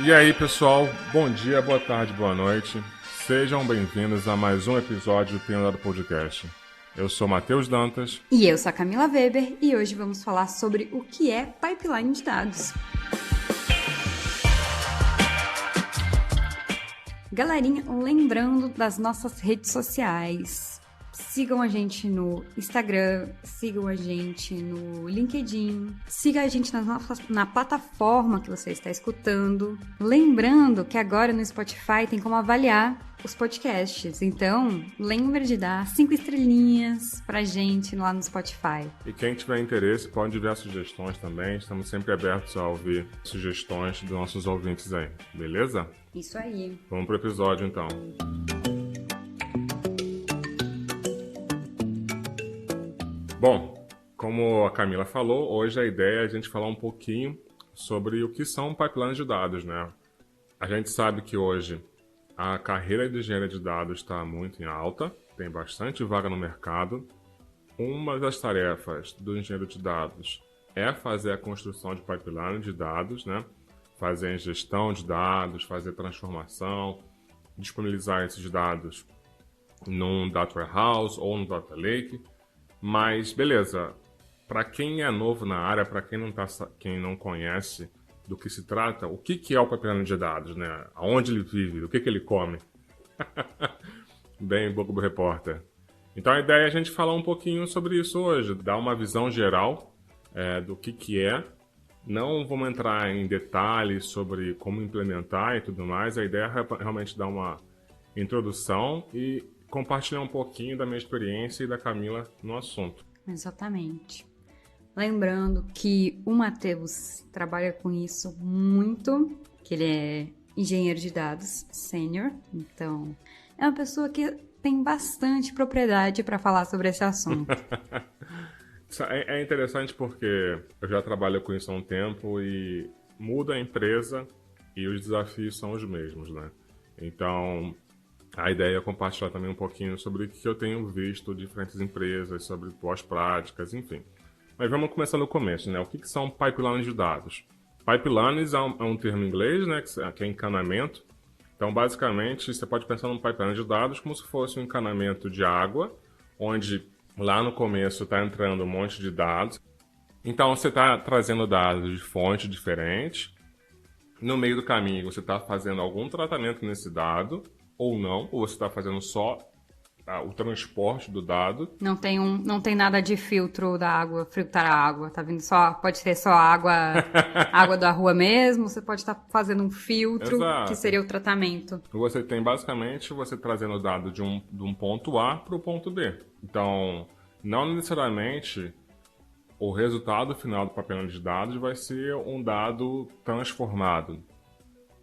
E aí, pessoal, bom dia, boa tarde, boa noite. Sejam bem-vindos a mais um episódio do Tenho Dado Podcast. Eu sou Matheus Dantas. E eu sou a Camila Weber e hoje vamos falar sobre o que é pipeline de dados. Galerinha, lembrando das nossas redes sociais. Sigam a gente no Instagram, sigam a gente no LinkedIn, siga a gente na plataforma que você está escutando. Lembrando que agora no Spotify tem como avaliar os podcasts. Então, lembre de dar 5 estrelinhas pra gente lá no Spotify. E quem tiver interesse pode enviar sugestões também. Estamos sempre abertos a ouvir sugestões dos nossos ouvintes aí, beleza? Isso aí. Vamos pro episódio então. Bom, como a Camila falou, hoje a ideia é a gente falar um pouquinho sobre o que são pipelines de dados, né? A gente sabe que hoje a carreira de engenharia de dados está muito em alta, tem bastante vaga no mercado. Uma das tarefas do engenheiro de dados é fazer a construção de pipeline de dados, né? Fazer a ingestão de dados, fazer transformação, disponibilizar esses dados num data warehouse ou num data lake. Mas, beleza, para quem é novo na área, para quem não conhece do que se trata, o que é o pipeline de dados, né? Aonde ele vive, o que ele come? Bem, Globo Repórter. Então a ideia é a gente falar um pouquinho sobre isso hoje, dar uma visão geral do que é. Não vamos entrar em detalhes sobre como implementar e tudo mais, a ideia é realmente dar uma introdução e compartilhar um pouquinho da minha experiência e da Camila no assunto. Exatamente. Lembrando que o Matheus trabalha com isso muito, que ele é engenheiro de dados sênior, então é uma pessoa que tem bastante propriedade para falar sobre esse assunto. É interessante porque eu já trabalho com isso há um tempo e muda a empresa e os desafios são os mesmos, né? Então, a ideia é compartilhar também um pouquinho sobre o que eu tenho visto de diferentes empresas, sobre boas práticas, enfim. Mas vamos começar no começo, né? O que são pipelines de dados? Pipelines é um termo em inglês, né? Que é encanamento. Então, basicamente, você pode pensar num pipeline de dados como se fosse um encanamento de água, onde lá no começo está entrando um monte de dados. Então, você está trazendo dados de fontes diferentes. No meio do caminho, você está fazendo algum tratamento nesse dado, ou não, ou você está fazendo só o transporte do dado. Não tem nada de filtro da água, filtrar a água, tá vindo só, pode ser só água da rua mesmo, você pode estar fazendo um filtro. Exato. Que seria o tratamento. Você tem basicamente você trazendo o dado de um ponto A para o ponto B. Então, não necessariamente o resultado final do pipeline de dados vai ser um dado transformado.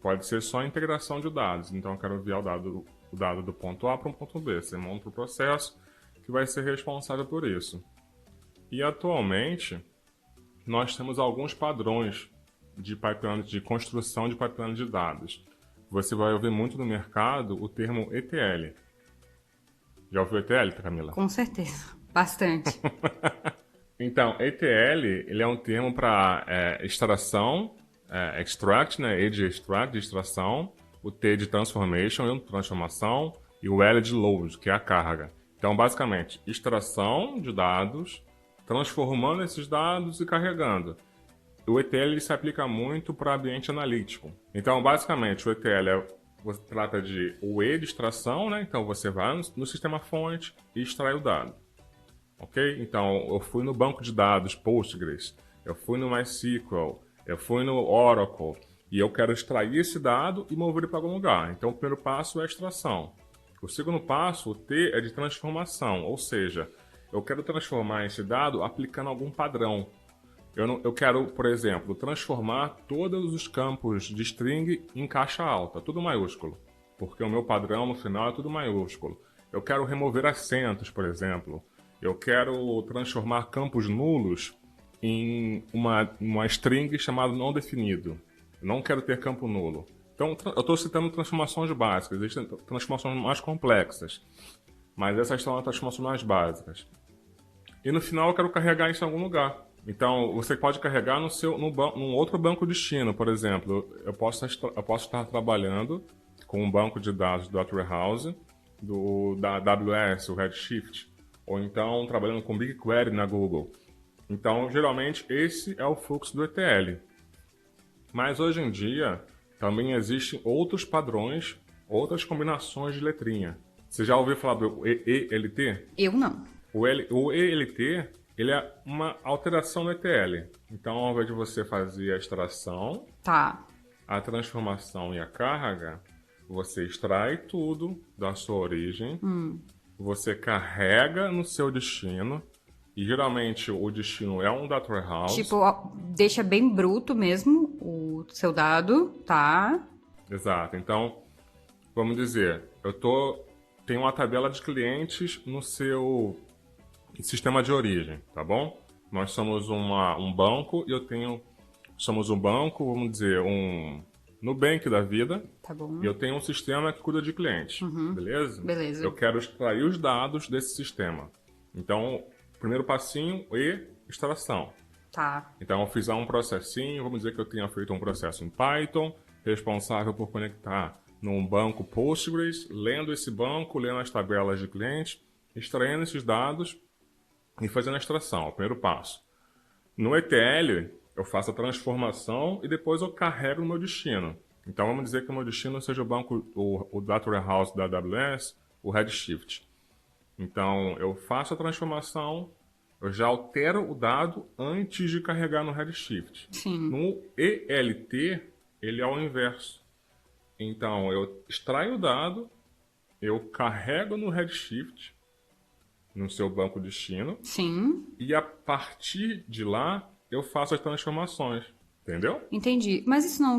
Pode ser só a integração de dados. Então, eu quero enviar o dado do ponto A para um ponto B. Você monta o processo que vai ser responsável por isso. E, atualmente, nós temos alguns padrões de pipeline, de construção de pipeline de dados. Você vai ouvir muito no mercado o termo ETL. Já ouviu ETL, Camila? Com certeza. Bastante. Então, ETL ele é um termo para extração, extract, né? E de extract, de extração, o T de transformation, transformação, e o L de load, que é a carga. Então, basicamente, extração de dados, transformando esses dados e carregando. O ETL se aplica muito para ambiente analítico. Então, basicamente, o ETL você trata de o E de extração, né? Então, você vai no sistema fonte e extrai o dado. Ok? Então, eu fui no banco de dados Postgres, eu fui no MySQL, eu fui no Oracle, e eu quero extrair esse dado e mover ele para algum lugar. Então, o primeiro passo é a extração. O segundo passo, o T, é de transformação, ou seja, eu quero transformar esse dado aplicando algum padrão. Eu quero, por exemplo, transformar todos os campos de string em caixa alta, tudo maiúsculo, porque o meu padrão no final é tudo maiúsculo. Eu quero remover acentos, por exemplo. Eu quero transformar campos nulos em uma string chamada não definido. Eu não quero ter campo nulo. Então, eu estou citando transformações básicas. Existem transformações mais complexas, mas essas são as transformações mais básicas. E no final eu quero carregar isso em algum lugar. Então, você pode carregar num outro banco destino, por exemplo. Eu posso estar trabalhando com um banco de dados do Data Warehouse, da AWS, o Redshift, ou então trabalhando com BigQuery na Google. Então, geralmente, esse é o fluxo do ETL. Mas hoje em dia, também existem outros padrões, outras combinações de letrinha. Você já ouviu falar do ELT? Eu não. O ELT, ele é uma alteração no ETL. Então, ao invés de você fazer a extração, Tá. a transformação e a carga, você extrai tudo da sua origem, você carrega no seu destino, e geralmente o destino é um data warehouse. Tipo, ó, deixa bem bruto mesmo o seu dado, tá? Exato. Então, vamos dizer, tenho uma tabela de clientes no seu sistema de origem, tá bom? Nós somos um banco e somos um banco, vamos dizer, um Nubank da vida. Tá bom. E eu tenho um sistema que cuida de clientes, beleza? Beleza. Eu quero extrair os dados desse sistema. Então, primeiro passinho e extração. Tá. Então, eu fiz lá um processinho, vamos dizer que eu tenha feito um processo em Python, responsável por conectar num banco Postgres, lendo esse banco, lendo as tabelas de clientes, extraindo esses dados e fazendo a extração, o primeiro passo. No ETL, eu faço a transformação e depois eu carrego no meu destino. Então, vamos dizer que o meu destino seja o banco, o Data Warehouse da AWS, o Redshift. Então, eu faço a transformação, eu já altero o dado antes de carregar no Redshift. Sim. No ELT, ele é o inverso. Então, eu extraio o dado, eu carrego no Redshift, no seu banco destino, Sim. e a partir de lá, eu faço as transformações. Entendeu? Entendi. Mas isso não...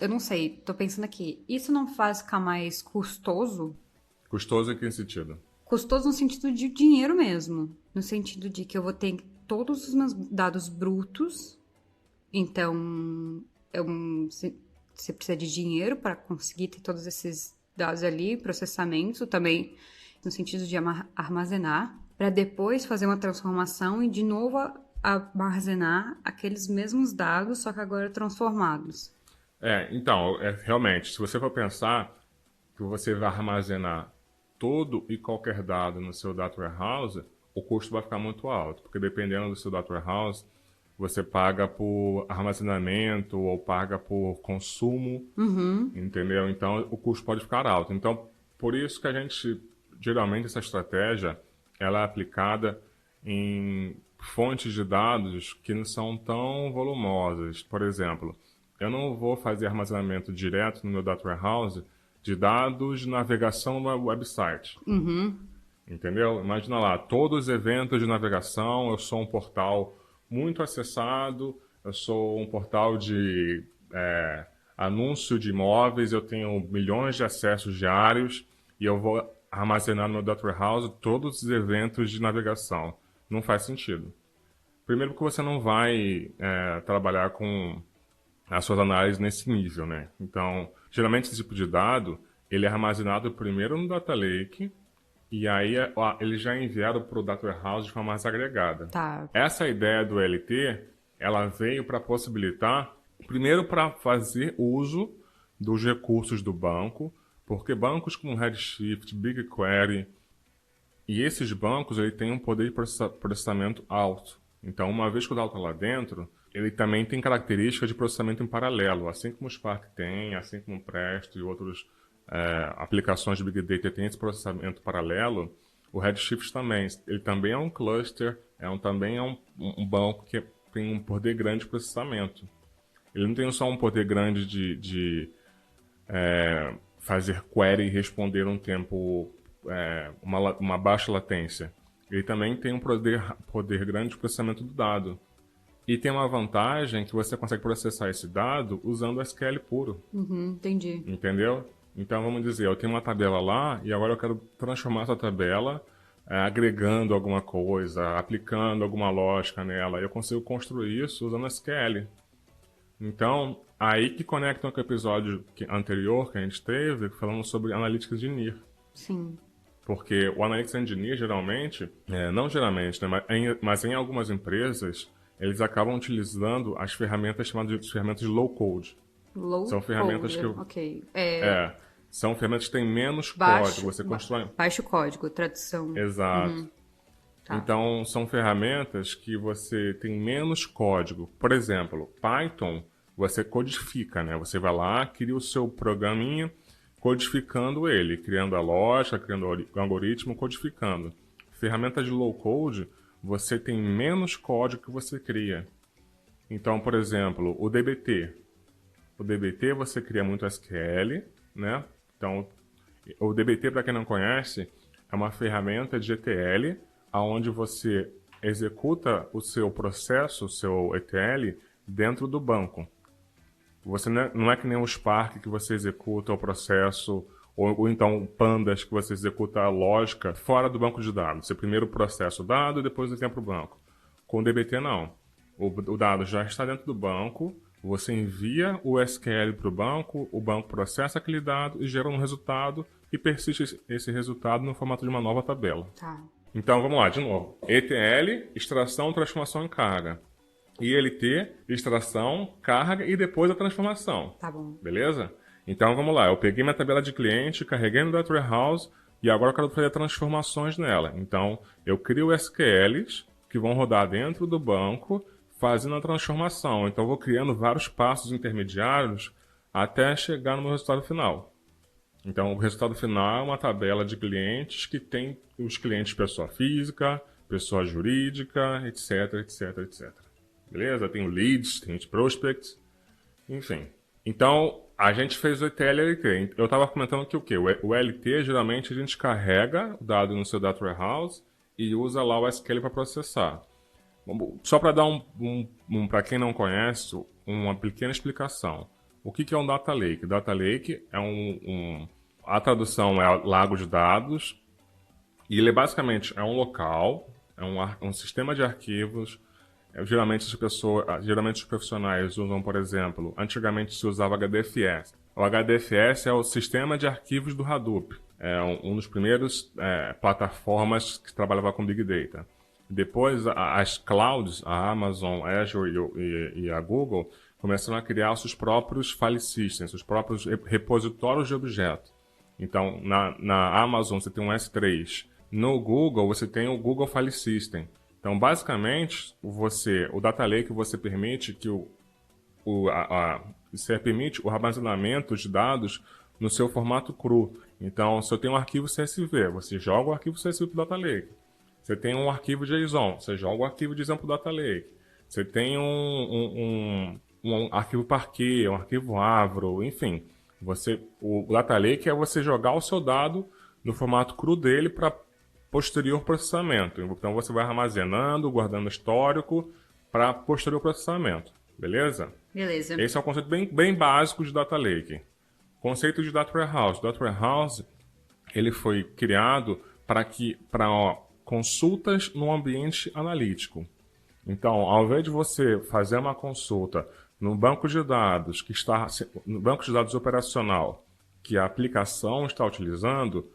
Eu não sei, tô pensando aqui. Isso não faz ficar mais custoso? Custoso em que sentido? Custoso no sentido de dinheiro mesmo. No sentido de que eu vou ter todos os meus dados brutos. Então, você precisa de dinheiro para conseguir ter todos esses dados ali, processamento também, no sentido de armazenar, para depois fazer uma transformação e de novo armazenar aqueles mesmos dados, só que agora transformados. Então, realmente, se você for pensar que você vai armazenar todo e qualquer dado no seu Data Warehouse, o custo vai ficar muito alto, porque dependendo do seu Data Warehouse, você paga por armazenamento ou paga por consumo, entendeu? Então, o custo pode ficar alto. Então, por isso que geralmente, essa estratégia, ela é aplicada em fontes de dados que não são tão volumosas. Por exemplo, eu não vou fazer armazenamento direto no meu Data Warehouse de dados de navegação no website. Entendeu? Imagina lá, todos os eventos de navegação, eu sou um portal muito acessado, eu sou um portal de anúncio de imóveis, eu tenho milhões de acessos diários e eu vou armazenar no meu Data Warehouse todos os eventos de navegação. Não faz sentido. Primeiro porque você não vai trabalhar com as suas análises nesse nível, né? Então, geralmente esse tipo de dado, ele é armazenado primeiro no Data Lake e aí ele já é enviado para o Data Warehouse de forma mais agregada. Tá. Essa ideia do LT, ela veio para possibilitar, primeiro para fazer uso dos recursos do banco, porque bancos como Redshift, BigQuery, e esses bancos ele têm um poder de processamento alto. Então, uma vez que o dado está lá dentro, ele também tem características de processamento em paralelo, assim como o Spark tem, assim como o Presto e outras aplicações de Big Data têm esse processamento paralelo. O Redshift também. Ele também é um cluster, também é um banco que tem um poder grande de processamento. Ele não tem só um poder grande de fazer query e responder um tempo, uma baixa latência. Ele também tem um poder grande de processamento do dado. E tem uma vantagem que você consegue processar esse dado usando SQL puro. Entendi. Entendeu? Então, vamos dizer, eu tenho uma tabela lá e agora eu quero transformar essa tabela agregando alguma coisa, aplicando alguma lógica nela. Eu consigo construir isso usando SQL. Então, aí que conecta com o episódio anterior que a gente teve, falando sobre Analytics Engineer. Sim. Porque o Analytics Engineer, geralmente, não geralmente, né, mas em algumas empresas, eles acabam utilizando as ferramentas chamadas de ferramentas de low code. São ferramentas que... Ok. São ferramentas que têm menos código. Você constrói... Baixo código, tradução. Exato. Tá. Então, são ferramentas que você tem menos código. Por exemplo, Python, você codifica, né? Você vai lá, cria o seu programinha, codificando ele, criando a lógica, criando o algoritmo, codificando. Ferramenta de low code, você tem menos código que você cria. Então, por exemplo, o DBT. O DBT você cria muito SQL, né? Então, o DBT, para quem não conhece, é uma ferramenta de ETL, onde você executa o seu processo, o seu ETL, dentro do banco. Você não é que nem o Spark que você executa o processo, ou então Pandas que você executa a lógica fora do banco de dados. Você primeiro processa o dado e depois envia para o banco. Com o DBT não. O dado já está dentro do banco, você envia o SQL para o banco processa aquele dado e gera um resultado e persiste esse resultado no formato de uma nova tabela. Tá. Então, vamos lá, de novo. ETL, extração, transformação em carga. ILT, extração, carga e depois a transformação. Tá bom. Beleza? Então, vamos lá. Eu peguei minha tabela de cliente, carreguei no Data Warehouse e agora eu quero fazer transformações nela. Então, eu crio SQLs que vão rodar dentro do banco fazendo a transformação. Então, eu vou criando vários passos intermediários até chegar no meu resultado final. Então, o resultado final é uma tabela de clientes que tem os clientes pessoa física, pessoa jurídica, etc, etc, etc. Beleza? Tem o leads, tem os prospects, enfim. Então, a gente fez o ETL e LT. Eu estava comentando que o quê? O LT, geralmente, a gente carrega o dado no seu Data Warehouse e usa lá o SQL para processar. Só para dar para quem não conhece, uma pequena explicação. O que é um Data Lake? Data Lake é a tradução é lago de dados, e ele basicamente é um local, é um sistema de arquivos. Geralmente os profissionais usam, por exemplo, antigamente se usava HDFS. O HDFS é o sistema de arquivos do Hadoop. É um dos primeiros plataformas que trabalhava com Big Data. Depois, as clouds, a Amazon, Azure e a Google, começaram a criar os seus próprios file systems, os próprios repositórios de objetos. Então, na Amazon você tem um S3. No Google você tem o Google File System. Então, basicamente, o Data Lake você permite que você permite o armazenamento de dados no seu formato cru. Então, se eu tenho um arquivo CSV, você joga o arquivo CSV para o Data Lake. Você tem um arquivo JSON, você joga o arquivo JSON para o Data Lake. Você tem um arquivo Parquet, um arquivo Avro, enfim. O Data Lake é você jogar o seu dado no formato cru dele para posterior processamento. Então você vai armazenando, guardando histórico para posterior processamento. Beleza? Beleza. Esse é um conceito bem básico de Data Lake. Conceito de Data Warehouse. Data Warehouse ele foi criado para consultas no ambiente analítico. Então, ao invés de você fazer uma consulta no banco de dados no banco de dados operacional que a aplicação está utilizando,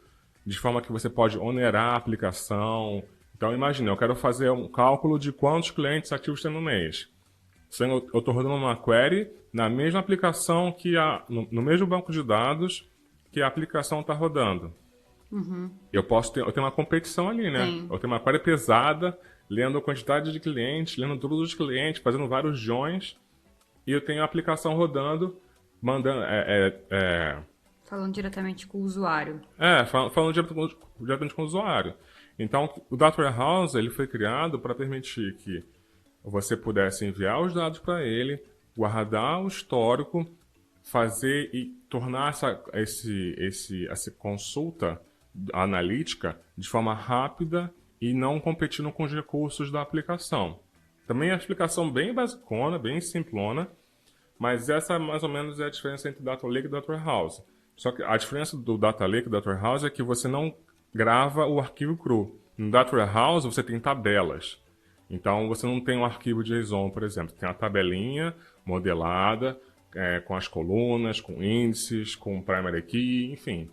de forma que você pode onerar a aplicação. Então, imagine, eu quero fazer um cálculo de quantos clientes ativos tem no mês. Eu estou rodando uma query na mesma aplicação no mesmo banco de dados que a aplicação está rodando. Uhum. Eu tenho uma competição ali, né? Sim. Eu tenho uma query pesada, lendo a quantidade de clientes, lendo todos os clientes, fazendo vários joins, e eu tenho a aplicação rodando, mandando... Falando diretamente com o usuário. Falando diretamente com o usuário. Então, o Data Warehouse ele foi criado para permitir que você pudesse enviar os dados para ele, guardar o histórico, fazer e tornar essa consulta analítica de forma rápida e não competindo com os recursos da aplicação. Também é uma explicação bem basicona, bem simplona, mas essa mais ou menos é a diferença entre Data Lake e Data Warehouse. Só que a diferença do Data Lake e Data Warehouse é que você não grava o arquivo cru. No Data Warehouse você tem tabelas. Então você não tem um arquivo JSON, por exemplo. Tem a tabelinha modelada, com as colunas, com índices, com primary key, enfim.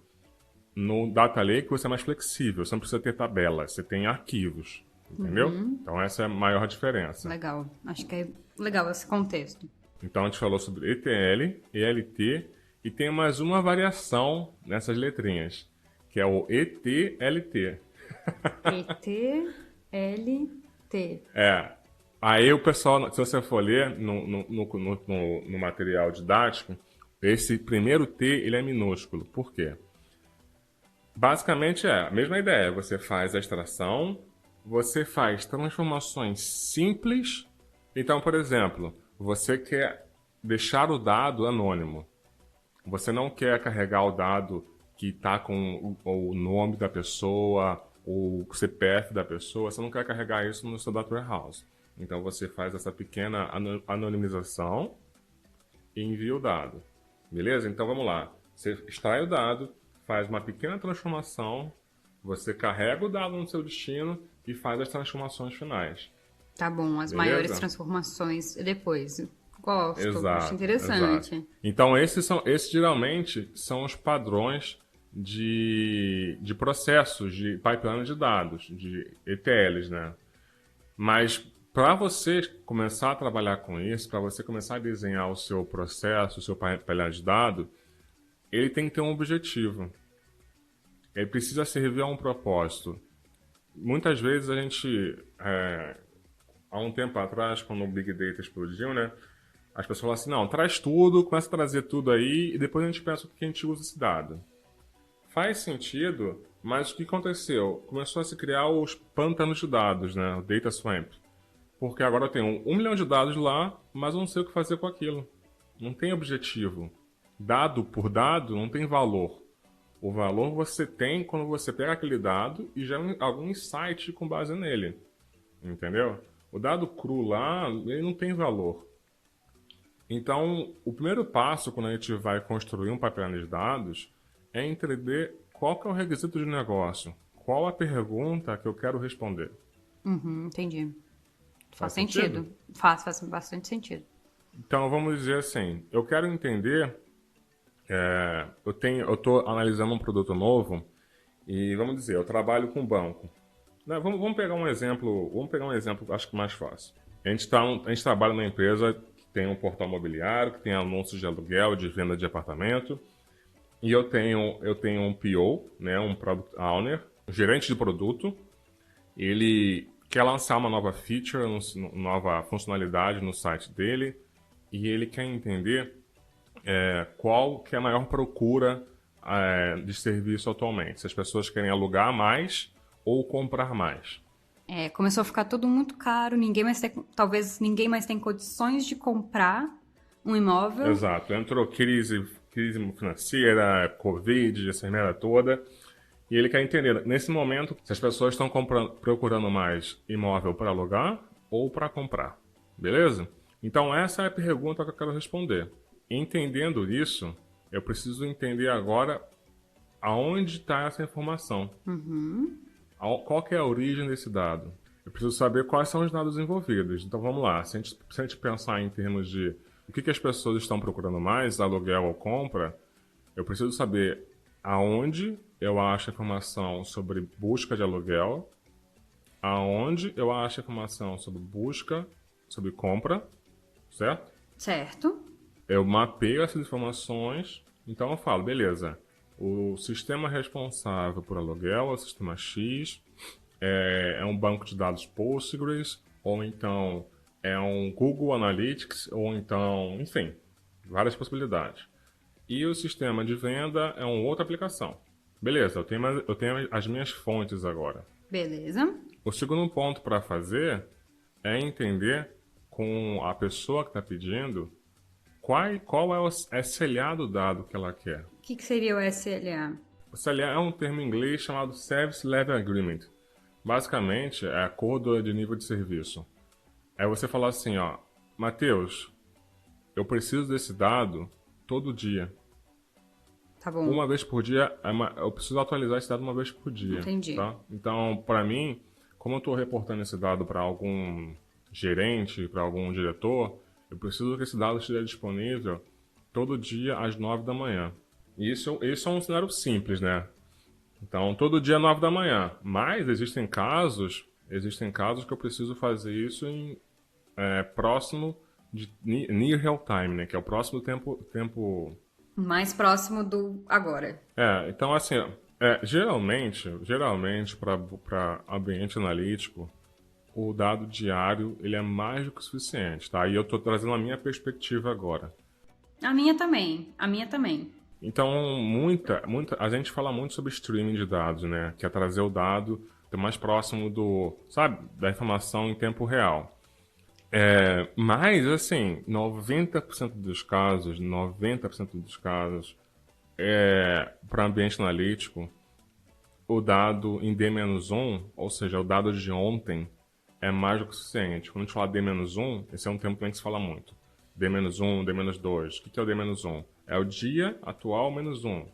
No Data Lake você é mais flexível, você não precisa ter tabelas, você tem arquivos. Entendeu? Então essa é a maior diferença. Legal. Acho que é legal esse contexto. Então a gente falou sobre ETL, ELT e tem mais uma variação nessas letrinhas, que é o ETLT. ETLT. Aí o pessoal, se você for ler no material didático, esse primeiro T ele é minúsculo. Por quê? Basicamente é a mesma ideia. Você faz a extração, você faz transformações simples. Então, por exemplo, você quer deixar o dado anônimo. Você não quer carregar o dado que está com o nome da pessoa, o CPF da pessoa. Você não quer carregar isso no seu data warehouse. Então, você faz essa pequena anonimização e envia o dado. Beleza? Então, vamos lá. Você extrai o dado, faz uma pequena transformação, você carrega o dado no seu destino e faz as transformações finais. Tá bom, as maiores transformações depois. Gosto, exato, acho interessante. Exato. Então, esses geralmente são os padrões de processos, de pipeline de dados, de ETLs, né? Mas para você começar a trabalhar com isso, para você começar a desenhar o seu processo, o seu pipeline de dados, ele tem que ter um objetivo. Ele precisa servir a um propósito. Muitas vezes a gente, há um tempo atrás, quando o Big Data explodiu, né? As pessoas falam assim, não, traz tudo, começa a trazer tudo aí e depois a gente pensa o que a gente usa esse dado. Faz sentido, mas o que aconteceu? Começou a se criar os pântanos de dados, né? O Data Swamp. Porque agora eu tenho 1 milhão de dados lá, mas eu não sei o que fazer com aquilo. Não tem objetivo. Dado por dado não tem valor. O valor você tem quando você pega aquele dado e gera algum insight com base nele. Entendeu? O dado cru lá, ele não tem valor. Então, o primeiro passo quando a gente vai construir um pipeline de dados é entender qual que é o requisito de negócio. Qual a pergunta que eu quero responder. Entendi. Faz sentido? Faz bastante sentido. Então, vamos dizer assim, eu quero entender... eu estou analisando um produto novo e, vamos dizer, eu trabalho com banco. Vamos pegar um exemplo, acho que mais fácil. A gente trabalha numa empresa que tem um portal imobiliário, que tem anúncios de aluguel, de venda de apartamento, e eu tenho um PO, né, um Product Owner, um gerente de produto. Ele quer lançar uma nova feature, nova funcionalidade no site dele, e ele quer entender qual que é a maior procura de serviço atualmente. Se as pessoas querem alugar mais ou comprar mais. Começou a ficar tudo muito caro, talvez ninguém mais tem condições de comprar um imóvel. Exato, entrou crise financeira, Covid, essa merda toda. E ele quer entender, nesse momento, se as pessoas estão procurando mais imóvel para alugar ou para comprar. Beleza? Então essa é a pergunta que eu quero responder. Entendendo isso, eu preciso entender agora aonde está essa informação. Qual que é a origem desse dado? Eu preciso saber quais são os dados envolvidos. Então vamos lá, se a gente pensar em termos de o que as pessoas estão procurando mais, aluguel ou compra, eu preciso saber aonde eu acho informação sobre busca de aluguel, aonde eu acho informação sobre busca, sobre compra, certo? Certo. Eu mapeio essas informações, então eu falo, beleza, o sistema responsável por aluguel é o sistema X, é um banco de dados Postgres, ou então é um Google Analytics, ou então, enfim, várias possibilidades. E o sistema de venda é uma outra aplicação. Beleza, eu tenho as minhas fontes agora. Beleza. O segundo ponto para fazer é entender com a pessoa que está pedindo qual é o SLA do dado que ela quer. O que seria o SLA? O SLA é um termo em inglês chamado Service Level Agreement. Basicamente, é acordo de nível de serviço. É você falar assim, ó, Matheus, eu preciso desse dado todo dia. Tá bom. Uma vez por dia, eu preciso atualizar esse dado uma vez por dia. Entendi. Tá? Então, para mim, como eu estou reportando esse dado para algum gerente, para algum diretor, eu preciso que esse dado esteja disponível todo dia às 9 da manhã. E isso é um cenário simples, né? Então, todo dia às 9 da manhã. Mas existem casos Existem casos que eu preciso fazer isso em próximo de near real time, né? Que é o próximo tempo. Mais próximo do agora. Então assim, geralmente para ambiente analítico, o dado diário ele é mais do que o suficiente, tá? E eu estou trazendo a minha perspectiva agora. A minha também. Então, a gente fala muito sobre streaming de dados, né? Que é trazer o dado mais próximo da informação em tempo real. Mas, assim, 90% dos casos, para ambiente analítico, o dado em D-1, ou seja, o dado de ontem, é mais do que o suficiente. Quando a gente fala D-1, esse é um termo também que se fala muito. D-1, D-2. O que é o D-1? É o dia atual menos 1.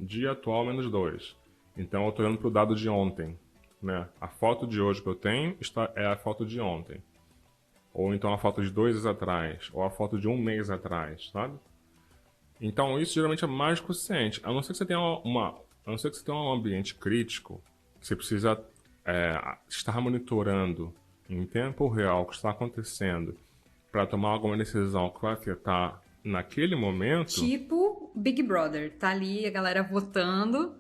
Dia atual menos 2. Então, eu estou olhando para o dado de ontem. Né? A foto de hoje que eu tenho é a foto de ontem. Ou então a foto de 2 meses atrás. Ou a foto de 1 mês atrás, sabe? Então, isso geralmente é mais que o suficiente. A não ser que você tenha um ambiente crítico, que você precisa estar monitorando em tempo real o que está acontecendo para tomar alguma decisão que vai afetar naquele momento. Tipo Big Brother, tá ali a galera votando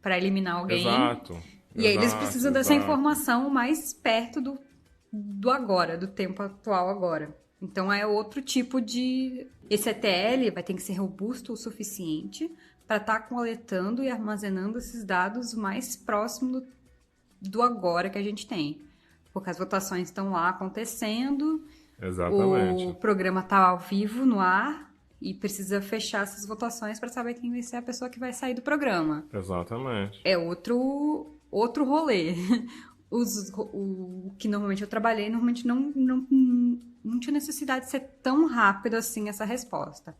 para eliminar alguém. Exato. E aí eles precisam dessa informação mais perto do agora, do tempo atual agora. Então é outro tipo de... Esse ETL vai ter que ser robusto o suficiente para estar coletando e armazenando esses dados mais próximo do agora que a gente tem. Porque as votações estão lá acontecendo. Exatamente. O programa está ao vivo no ar e precisa fechar essas votações para saber quem vai ser a pessoa que vai sair do programa. Exatamente. É outro rolê. O que normalmente eu trabalhei, normalmente não tinha necessidade de ser tão rápido assim essa resposta.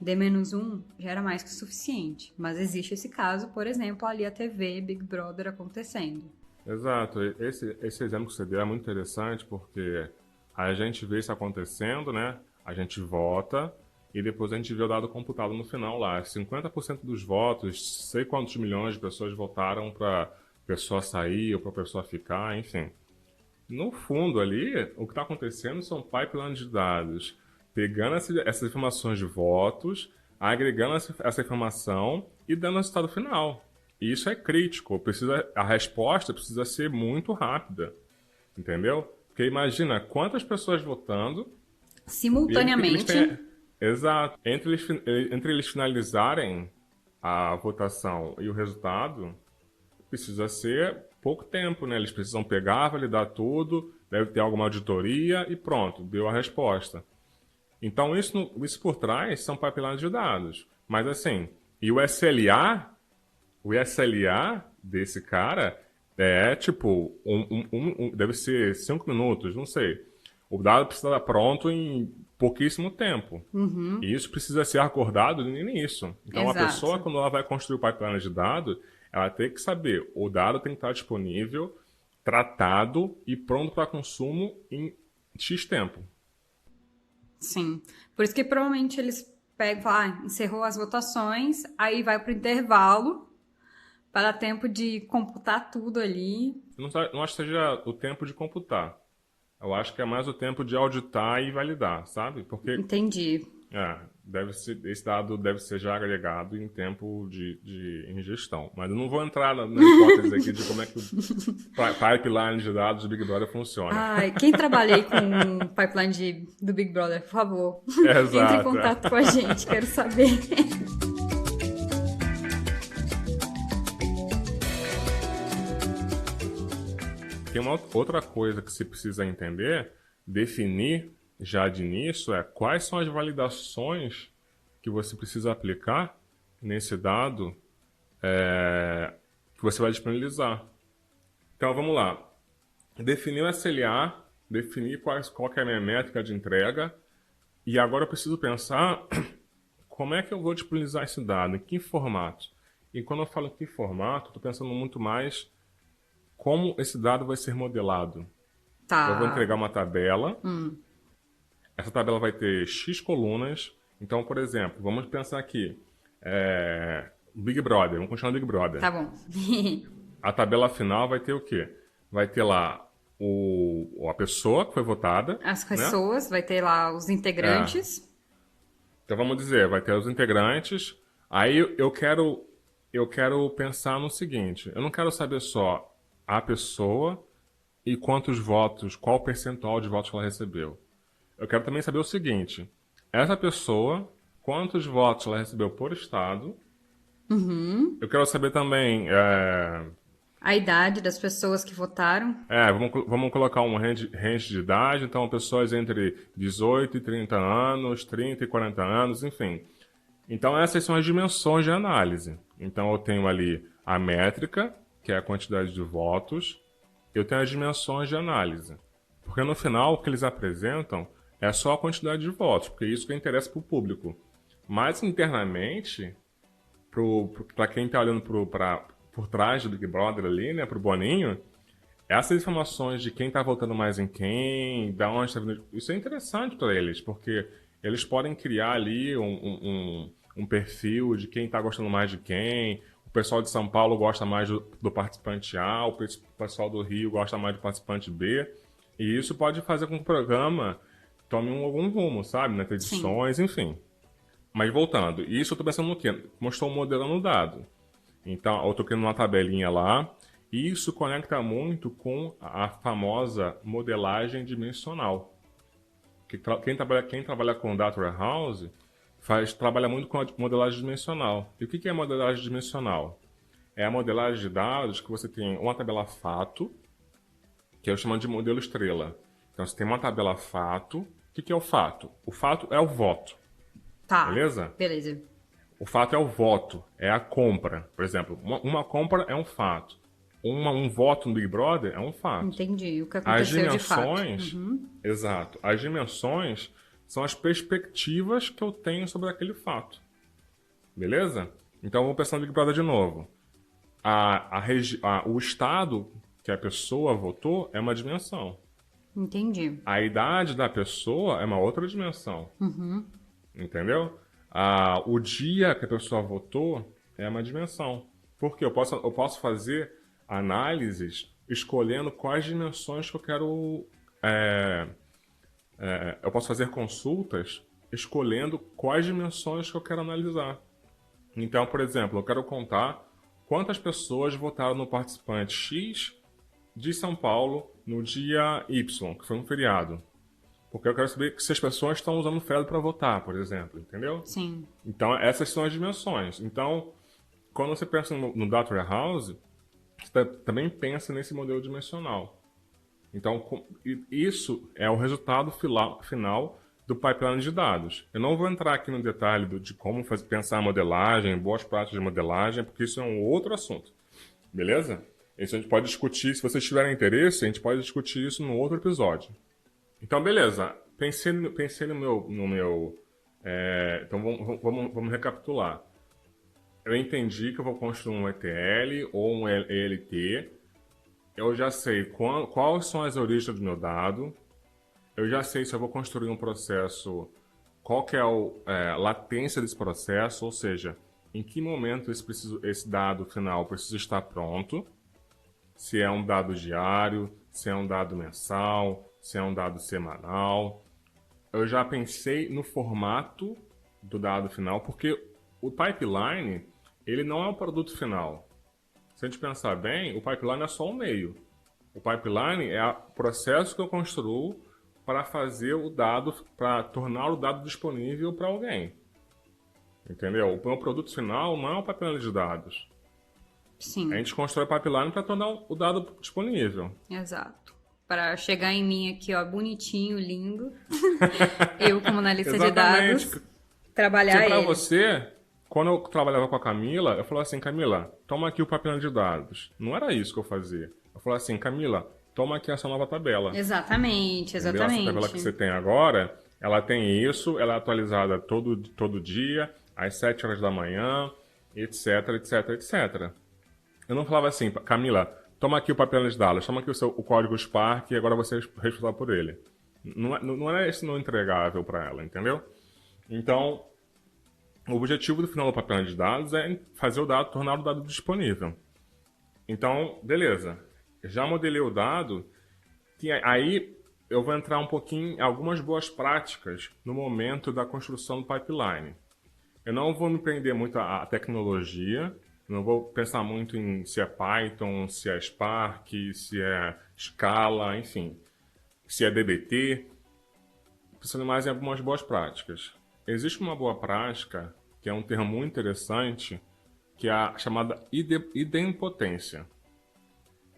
D-1 já era mais que o suficiente. Mas existe esse caso, por exemplo, ali a TV, Big Brother acontecendo. Exato. Esse exemplo que você deu é muito interessante porque a gente vê isso acontecendo, né? A gente vota e depois a gente vê o dado computado no final lá. 50% dos votos, sei quantos milhões de pessoas votaram para pessoa sair ou para pessoa ficar, enfim. No fundo ali, o que está acontecendo são pipelines de dados, pegando essas informações de votos, agregando essa informação e dando o resultado final. E isso é crítico, a resposta precisa ser muito rápida, entendeu? Porque imagina quantas pessoas votando... Simultaneamente. Exato. Entre eles finalizarem a votação e o resultado, precisa ser pouco tempo, né? Eles precisam pegar, validar tudo, deve ter alguma auditoria e pronto, deu a resposta. Então, isso por trás são pipelines de dados. Mas assim, e o SLA desse cara é tipo, deve ser 5 minutos, não sei. O dado precisa estar pronto em pouquíssimo tempo. Uhum. E isso precisa ser acordado no início. Então, Exato. A pessoa, quando ela vai construir o pipeline de dados, ela tem que saber, o dado tem que estar disponível, tratado e pronto para consumo em X tempo. Sim. Por isso que provavelmente eles pegam e falam, encerrou as votações, aí vai para o intervalo, para dar tempo de computar tudo ali. Não acho que seja o tempo de computar. Eu acho que é mais o tempo de auditar e validar, sabe? Porque... Entendi. Esse dado deve ser já agregado em tempo de ingestão. Mas eu não vou entrar na hipótese aqui de como é que o pipeline de dados do Big Brother funciona. Ai, quem trabalha aí com o pipeline do Big Brother, por favor, Exato, entre em contato com a gente, quero saber. Tem uma outra coisa que você precisa entender, definir já de início, quais são as validações que você precisa aplicar nesse dado que você vai disponibilizar. Então, vamos lá. Definir o SLA, definir qual que é a minha métrica de entrega, e agora eu preciso pensar como é que eu vou disponibilizar esse dado, em que formato. E quando eu falo em que formato, estou pensando muito mais como esse dado vai ser modelado. Tá. Eu vou entregar uma tabela. Essa tabela vai ter X colunas. Então, por exemplo, vamos pensar aqui. Big Brother. Vamos continuar no Big Brother. Tá bom. A tabela final vai ter o quê? Vai ter lá a pessoa que foi votada, As né? pessoas, vai ter lá os integrantes. Então vamos dizer, vai ter os integrantes. Aí eu quero pensar no seguinte: eu não quero saber só a pessoa e quantos votos, qual o percentual de votos que ela recebeu. Eu quero também saber o seguinte: essa pessoa, quantos votos ela recebeu por estado. Eu quero saber também. A idade das pessoas que votaram. Vamos colocar um range de idade, então pessoas entre 18 e 30 anos, 30 e 40 anos, enfim. Então essas são as dimensões de análise. Então eu tenho ali a métrica, que é a quantidade de votos, eu tenho as dimensões de análise. Porque no final o que eles apresentam é só a quantidade de votos, porque isso que interessa para o público. Mas internamente, para quem está olhando por trás do Big Brother ali, né, pro Boninho, essas informações de quem está votando mais em quem, da onde está vindo, isso é interessante para eles, porque eles podem criar ali um perfil de quem está gostando mais de quem. O pessoal de São Paulo gosta mais do participante A, o pessoal do Rio gosta mais do participante B. E isso pode fazer com que o programa tome algum rumo, sabe? Nas edições, enfim. Mas voltando, isso eu estou pensando no quê? Como eu estou modelando o dado. Então, eu estou criando uma tabelinha lá, e isso conecta muito com a famosa modelagem dimensional. Quem trabalha com Data Warehouse trabalha muito com a modelagem dimensional. E o que é modelagem dimensional? É a modelagem de dados que você tem uma tabela fato, que eu chamo de modelo estrela. Então, você tem uma tabela fato. O que é o fato? O fato é o voto. Tá. Beleza? Beleza. O fato é o voto, é a compra. Por exemplo, uma compra é um fato. Um voto no Big Brother é um fato. Entendi. O que As aconteceu de fato. dimensões, exato. As dimensões são as perspectivas que eu tenho sobre aquele fato. Beleza? Então vamos pensar no Big Brother de novo. O estado que a pessoa votou é uma dimensão. Entendi. A idade da pessoa é uma outra dimensão. Entendeu? O dia que a pessoa votou é uma dimensão. Porque eu posso fazer análises escolhendo quais dimensões que eu quero. Eu posso fazer consultas escolhendo quais dimensões que eu quero analisar. Então, por exemplo, eu quero contar quantas pessoas votaram no participante X de São Paulo no dia Y, que foi um feriado. Porque eu quero saber se as pessoas estão usando o feriado para votar, por exemplo, entendeu? Sim. Então, essas são as dimensões. Então, quando você pensa no Data Warehouse, você também pensa nesse modelo dimensional. Então, isso é o resultado final do pipeline de dados. Eu não vou entrar aqui no detalhe de como pensar a modelagem, boas práticas de modelagem, porque isso é um outro assunto. Beleza? Isso a gente pode discutir, se vocês tiverem interesse, a gente pode discutir isso num outro episódio. Então, beleza. Pensei no meu então, vamos recapitular. Eu entendi que eu vou construir um ETL ou um ELT. Eu já sei quais são as origens do meu dado. Eu já sei se eu vou construir um processo, qual que é a latência desse processo, ou seja, em que momento esse dado final precisa estar pronto. Se é um dado diário, se é um dado mensal, se é um dado semanal. Eu já pensei no formato do dado final, porque o pipeline, ele não é o produto final. Se a gente pensar bem, o pipeline é só um meio. O pipeline é o processo que eu construo para fazer o dado, para tornar o dado disponível para alguém. Entendeu? O meu produto final não é o pipeline de dados. Sim. A gente constrói o pipeline para tornar o dado disponível. Exato. Para chegar em mim aqui, ó, bonitinho, lindo. Eu, como analista de dados, trabalhar para ele. você, quando eu trabalhava com a Camila, eu falava assim, Camila, toma aqui o pipeline de dados. Não era isso que eu fazia. Eu falava assim, Camila, toma aqui essa nova tabela. Exatamente. Essa tabela que você tem agora, ela tem isso, ela é atualizada todo dia, às 7 horas da manhã, etc, etc, etc. Eu não falava assim, Camila, toma aqui o pipeline de dados, toma aqui o código Spark e agora você é responsável por ele. Não é esse não entregável para ela, entendeu? Então, o objetivo do final do pipeline de dados é fazer o dado, tornar o dado disponível. Então, beleza. Já modelei o dado Aí eu vou entrar um pouquinho em algumas boas práticas no momento da construção do pipeline. Eu não vou me prender muito à tecnologia, não vou pensar muito em se é Python, se é Spark, se é Scala, enfim, se é DBT. Pensando mais em algumas boas práticas. Existe uma boa prática, que é um termo muito interessante, que é a chamada idempotência.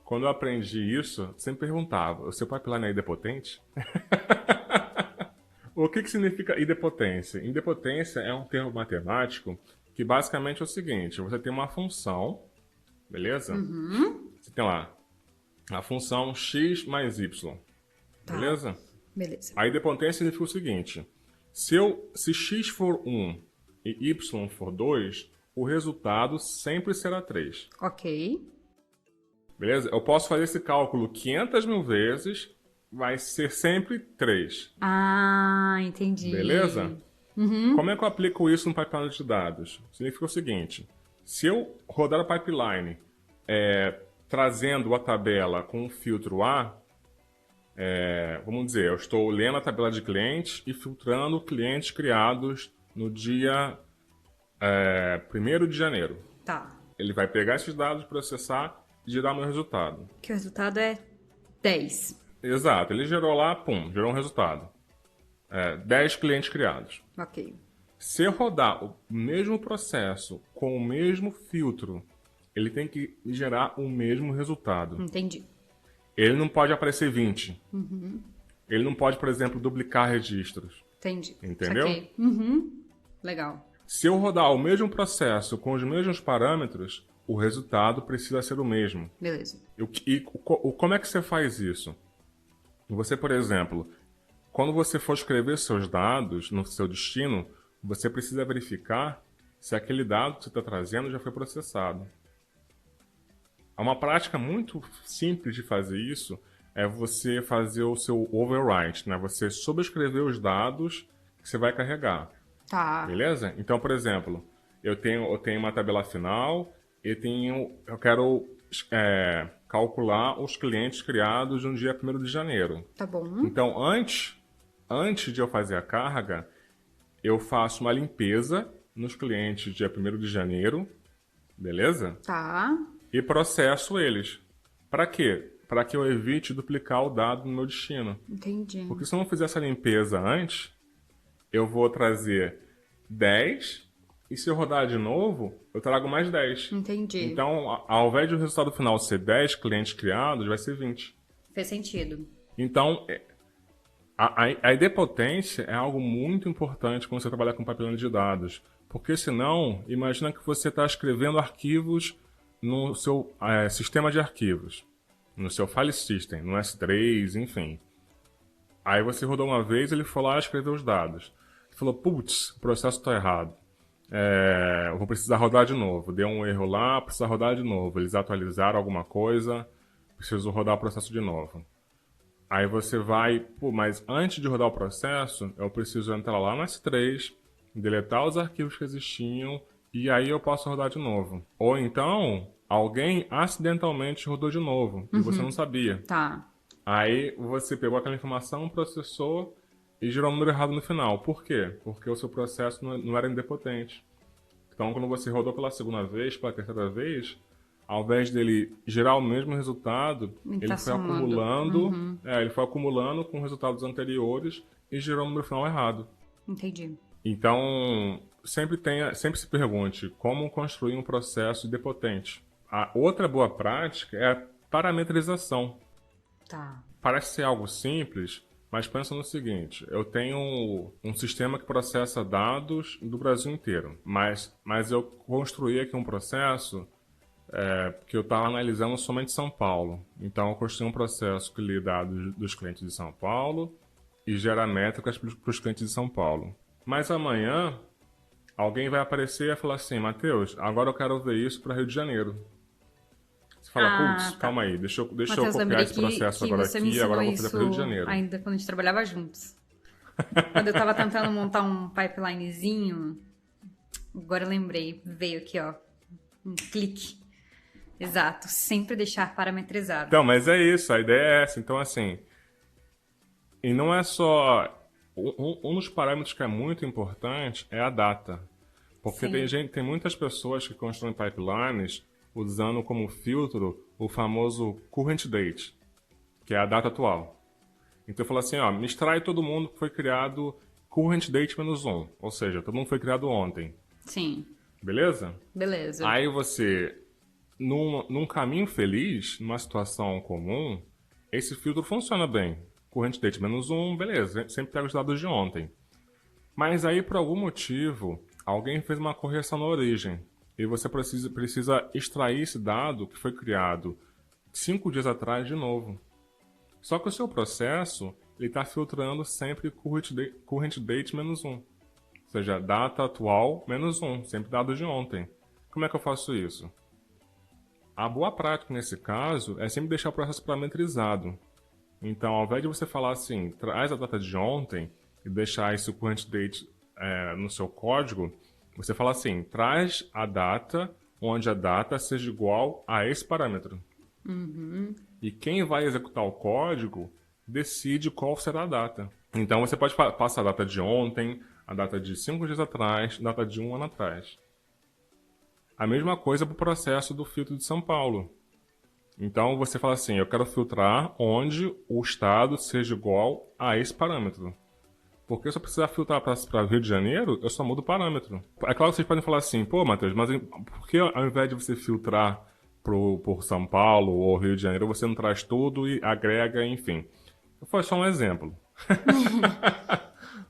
Quando eu aprendi isso, eu sempre perguntava, o seu pipeline é idempotente? O que significa idempotência? Idempotência é um termo matemático que basicamente é o seguinte, você tem uma função, beleza? Você tem lá a função x mais y, beleza? Beleza. A idempotência significa o seguinte, se x for 1 e y for 2, o resultado sempre será 3. Ok. Beleza? Eu posso fazer esse cálculo 500 mil vezes, vai ser sempre 3. Ah, entendi. Beleza? Como é que eu aplico isso no pipeline de dados? Significa o seguinte, se eu rodar o pipeline trazendo a tabela com o filtro A, vamos dizer, eu estou lendo a tabela de clientes e filtrando clientes criados no dia 1º de janeiro. Tá. Ele vai pegar esses dados, processar e gerar meu resultado. Que o resultado é 10. Exato, ele gerou lá, gerou um resultado. 10 clientes criados. Ok. Se eu rodar o mesmo processo com o mesmo filtro, ele tem que gerar o mesmo resultado. Entendi. Ele não pode aparecer 20. Ele não pode, por exemplo, duplicar registros. Entendi. Entendeu? Saquei. Legal. Se eu rodar o mesmo processo com os mesmos parâmetros, o resultado precisa ser o mesmo. Beleza. Como é que você faz isso? Você, por exemplo, quando você for escrever seus dados no seu destino, você precisa verificar se aquele dado que você está trazendo já foi processado. Uma prática muito simples de fazer isso é você fazer o seu overwrite, né? Você sobrescrever os dados que você vai carregar. Tá. Beleza? Então, por exemplo, eu tenho uma tabela final e eu quero calcular os clientes criados no dia 1º de janeiro. Tá bom. Então, antes de eu fazer a carga, eu faço uma limpeza nos clientes dia 1º de janeiro, beleza? Tá. E processo eles. Para quê? Para que eu evite duplicar o dado no meu destino. Entendi. Porque se eu não fizer essa limpeza antes, eu vou trazer 10 e se eu rodar de novo, eu trago mais 10. Entendi. Então, ao invés do resultado final ser 10 clientes criados, vai ser 20. Fez sentido. Então, a idempotência é algo muito importante quando você trabalha com pipeline de dados. Porque senão, imagina que você está escrevendo arquivos no seu sistema de arquivos, no seu file system, no S3, enfim. Aí você rodou uma vez, ele foi lá e escreveu os dados. Ele falou, putz, o processo está errado. Eu vou precisar rodar de novo. Deu um erro lá, precisa rodar de novo. Eles atualizaram alguma coisa, preciso rodar o processo de novo. Aí você vai, mas antes de rodar o processo, eu preciso entrar lá no S3, deletar os arquivos que existiam, e aí eu posso rodar de novo. Ou então, alguém acidentalmente rodou de novo, e você não sabia. Tá. Aí você pegou aquela informação, processou e gerou um número errado no final. Por quê? Porque o seu processo não era idempotente. Então, quando você rodou pela segunda vez, pela terceira vez, ao invés dele gerar o mesmo resultado, ele foi acumulando, ele foi acumulando com resultados anteriores e gerou um número final errado. Entendi. Então, sempre se pergunte como construir um processo idempotente. A outra boa prática é a parametrização. Tá. Parece ser algo simples, mas pensa no seguinte, eu tenho um sistema que processa dados do Brasil inteiro, mas eu construí aqui um processo que eu estava analisando somente São Paulo. Então, eu construí um processo que lê dados dos clientes de São Paulo e gera métricas para os clientes de São Paulo. Mas amanhã, alguém vai aparecer e vai falar assim, Matheus, agora eu quero ver isso para Rio de Janeiro. Você fala, putz, calma aí, deixa eu copiar esse processo agora aqui e agora eu vou fazer para Rio de Janeiro. Ainda quando a gente trabalhava juntos. Quando eu estava tentando montar um pipelinezinho, agora eu lembrei, veio aqui, ó, um clique. Exato, sempre deixar parametrizado. Então, mas é isso, a ideia é essa. Então, assim, E não é só... Um dos parâmetros que é muito importante é a data. Porque tem muitas pessoas que constroem pipelines usando como filtro o famoso current date, que é a data atual. Então eu falo assim, ó, me extrai todo mundo que foi criado current date -1, ou seja, todo mundo foi criado ontem. Sim. Beleza? Beleza. Aí você, num caminho feliz, numa situação comum, esse filtro funciona bem. Current date -1, beleza, sempre pega os dados de ontem. Mas aí, por algum motivo, alguém fez uma correção na origem. E você precisa extrair esse dado que foi criado 5 dias atrás de novo. Só que o seu processo está filtrando sempre current date -1. Ou seja, data atual -1, sempre dados de ontem. Como é que eu faço isso? A boa prática nesse caso é sempre deixar o processo parametrizado. Então, ao invés de você falar assim, traz a data de ontem e deixar esse current date no seu código, você fala assim, traz a data onde a data seja igual a esse parâmetro. Uhum. E quem vai executar o código decide qual será a data. Então, você pode passar a data de ontem, a data de 5 dias atrás, a data de 1 ano atrás. A mesma coisa para o processo do filtro de São Paulo. Então, você fala assim, eu quero filtrar onde o estado seja igual a esse parâmetro. Porque se eu precisar filtrar para Rio de Janeiro, eu só mudo o parâmetro. É claro que vocês podem falar assim, pô, Matheus, mas por que ao invés de você filtrar por São Paulo ou Rio de Janeiro, você não traz tudo e agrega, enfim. Foi só um exemplo.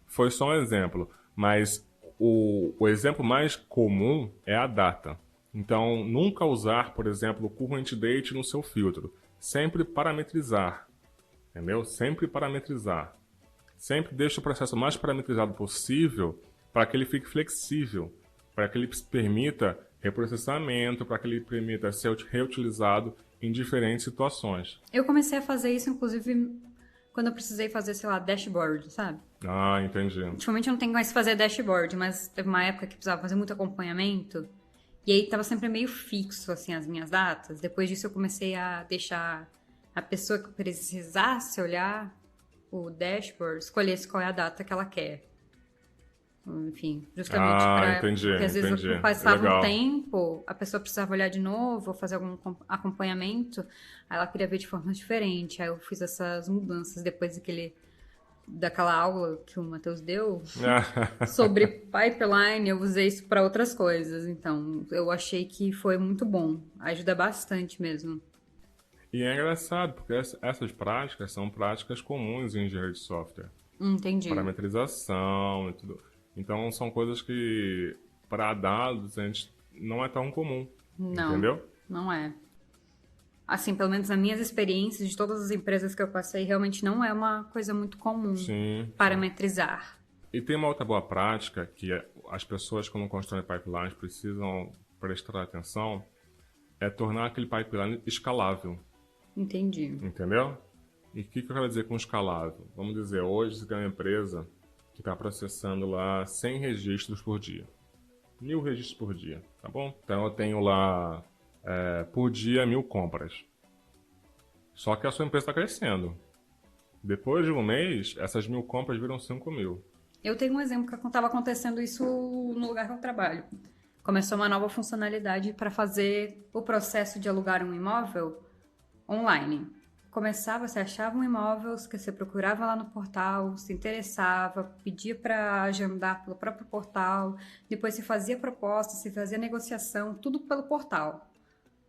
Foi só um exemplo. Mas o exemplo mais comum é a data. Então, nunca usar, por exemplo, o current date no seu filtro. Sempre parametrizar. Entendeu? Sempre parametrizar. Sempre deixe o processo mais parametrizado possível para que ele fique flexível, para que ele permita reprocessamento, para que ele permita ser reutilizado em diferentes situações. Eu comecei a fazer isso, inclusive, quando eu precisei fazer, sei lá, dashboard, sabe? Ah, entendi. Ultimamente eu não tenho mais que fazer dashboard, mas teve uma época que precisava fazer muito acompanhamento. E aí tava sempre meio fixo, assim, as minhas datas. Depois disso eu comecei a deixar a pessoa que precisasse olhar o dashboard, escolhesse qual é a data que ela quer. Enfim, justamente para... entendi, Porque às vezes entendi. passava Legal. um tempo, a pessoa precisava olhar de novo, ou fazer algum acompanhamento, aí ela queria ver de forma diferente. Aí eu fiz essas mudanças depois daquela aula que o Matheus deu sobre pipeline, eu usei isso para outras coisas. Então, eu achei que foi muito bom. Ajuda bastante mesmo. E é engraçado, porque essas práticas são práticas comuns em engenharia de software. Entendi. Parametrização e tudo. Então, são coisas que, para dados, a gente não é tão comum. Não, entendeu? Não é. Assim, pelo menos nas minhas experiências de todas as empresas que eu passei, realmente não é uma coisa muito comum parametrizar. E tem uma outra boa prática que as pessoas, quando constroem pipelines, precisam prestar atenção, é tornar aquele pipeline escalável. Entendi. Entendeu? E o que eu quero dizer com escalável? Vamos dizer, hoje você tem uma empresa que está processando lá 100 registros por dia. 1000 registros por dia, tá bom? Então eu tenho lá, por dia, 1000 compras. Só que a sua empresa está crescendo. Depois de um mês, essas 1000 compras viram 5000. Eu tenho um exemplo que estava acontecendo isso no lugar que eu trabalho. Começou uma nova funcionalidade para fazer o processo de alugar um imóvel online. Começava, você achava um imóvel, que você procurava lá no portal, se interessava, pedia para agendar pelo próprio portal, depois se fazia proposta, se fazia negociação, tudo pelo portal.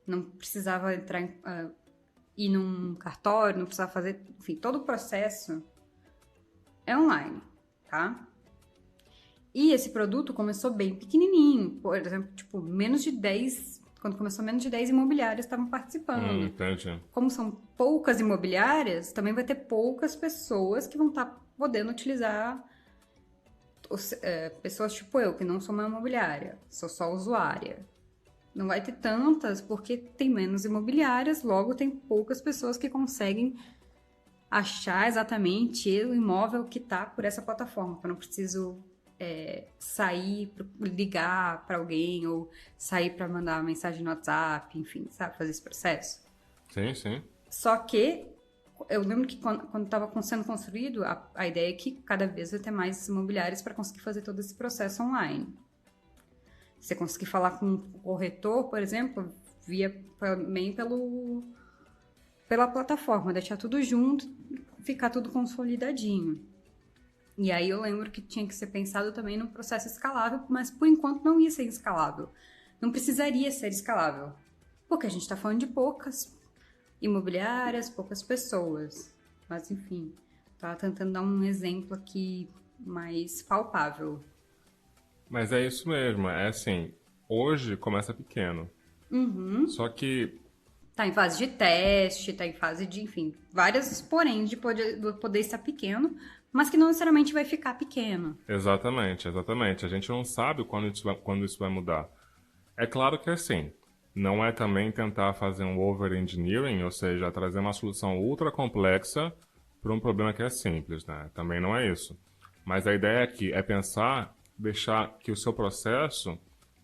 Não precisava ir num cartório, não precisava fazer... Enfim, todo o processo é online, tá? E esse produto começou bem pequenininho, por exemplo, tipo, menos de 10... Quando começou, menos de 10 imobiliárias estavam participando. Entendi. Como são poucas imobiliárias, também vai ter poucas pessoas que vão estar podendo utilizar... pessoas tipo eu, que não sou uma imobiliária, sou só usuária. Não vai ter tantas, porque tem menos imobiliárias, logo tem poucas pessoas que conseguem achar exatamente o imóvel que está por essa plataforma. Eu não preciso sair, ligar para alguém, ou sair para mandar uma mensagem no WhatsApp, enfim, sabe? Fazer esse processo. Sim, sim. Só que, Eu lembro que quando estava sendo construído, a ideia é que cada vez vai ter mais imobiliários para conseguir fazer todo esse processo online. Você conseguir falar com um corretor, por exemplo, também pela plataforma, deixar tudo junto, ficar tudo consolidadinho. E aí eu lembro que tinha que ser pensado também num processo escalável, mas por enquanto não ia ser escalável. Não precisaria ser escalável, porque a gente está falando de poucas imobiliárias, poucas pessoas. Mas enfim, estava tentando dar um exemplo aqui mais palpável. Mas é isso mesmo, é assim, hoje começa pequeno. Só que Tá em fase de teste, tá em fase de, enfim, vários poréns de poder estar pequeno, mas que não necessariamente vai ficar pequeno. Exatamente. A gente não sabe quando isso vai mudar. É claro que assim, não é também tentar fazer um over-engineering, ou seja, trazer uma solução ultra complexa para um problema que é simples, né? Também não é isso. Mas a ideia aqui é pensar, deixar que o seu processo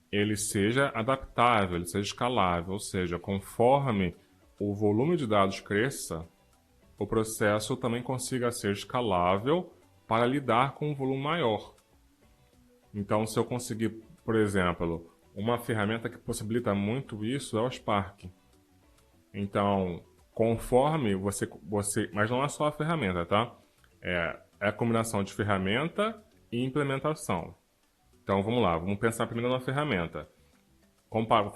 ele seja adaptável, ele seja escalável, ou seja, conforme o volume de dados cresça, o processo também consiga ser escalável para lidar com um volume maior. Então, se eu conseguir, por exemplo, uma ferramenta que possibilita muito isso é o Spark. Então, conforme mas não é só a ferramenta, tá? É a combinação de ferramenta e implementação. Então, vamos lá, vamos pensar primeiro na ferramenta.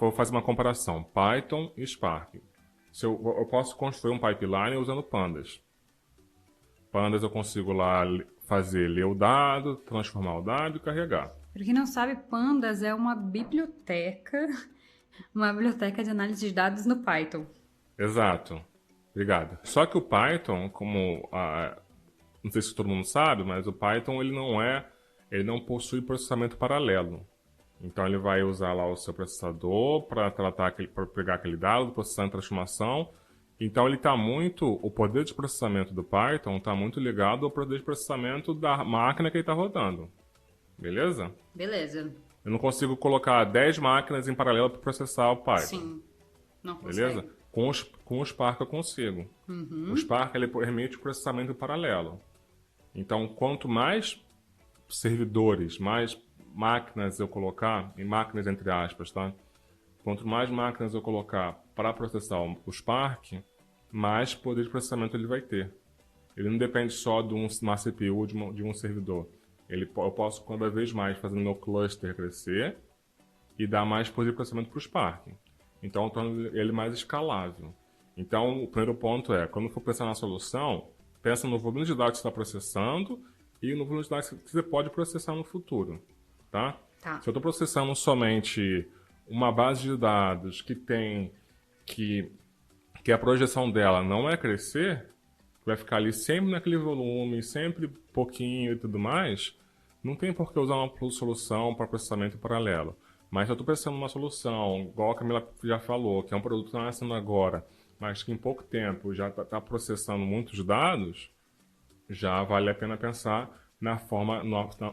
Vou fazer uma comparação, Python e Spark. Eu posso construir um pipeline usando Pandas. Pandas eu consigo lá ler o dado, transformar o dado e carregar. Para quem não sabe, Pandas é uma biblioteca de análise de dados no Python. Exato. Obrigado. Só que o Python, não sei se todo mundo sabe, mas o Python ele não possui processamento paralelo. Então ele vai usar lá o seu processador para pegar aquele dado, processar em transformação. Então o poder de processamento do Python está muito ligado ao poder de processamento da máquina que ele está rodando. Beleza? Beleza. Eu não consigo colocar 10 máquinas em paralelo para processar o Python. Sim. Não consegue. Beleza? Com o Spark eu consigo. O Spark ele permite o processamento paralelo. Então, quanto mais servidores, mais máquinas eu colocar, e máquinas entre aspas, tá? Quanto mais máquinas eu colocar para processar o Spark, mais poder de processamento ele vai ter. Ele não depende só de uma CPU, de um servidor. Eu posso cada vez mais fazer o meu cluster crescer e dar mais poder de processamento para o Spark. Então, eu torno ele mais escalável. Então, o primeiro ponto é, quando for pensar na solução, pensa no volume de dados que você está processando e no volume de dados que você pode processar no futuro. Tá? Se eu estou processando somente uma base de dados que a projeção dela não é crescer, vai ficar ali sempre naquele volume, sempre pouquinho e tudo mais, não tem por que usar uma solução para processamento paralelo. Mas se eu estou pensando numa solução, igual a Camila já falou, que é um produto que está nascendo agora, mas que em pouco tempo já está processando muitos dados, já vale a pena pensar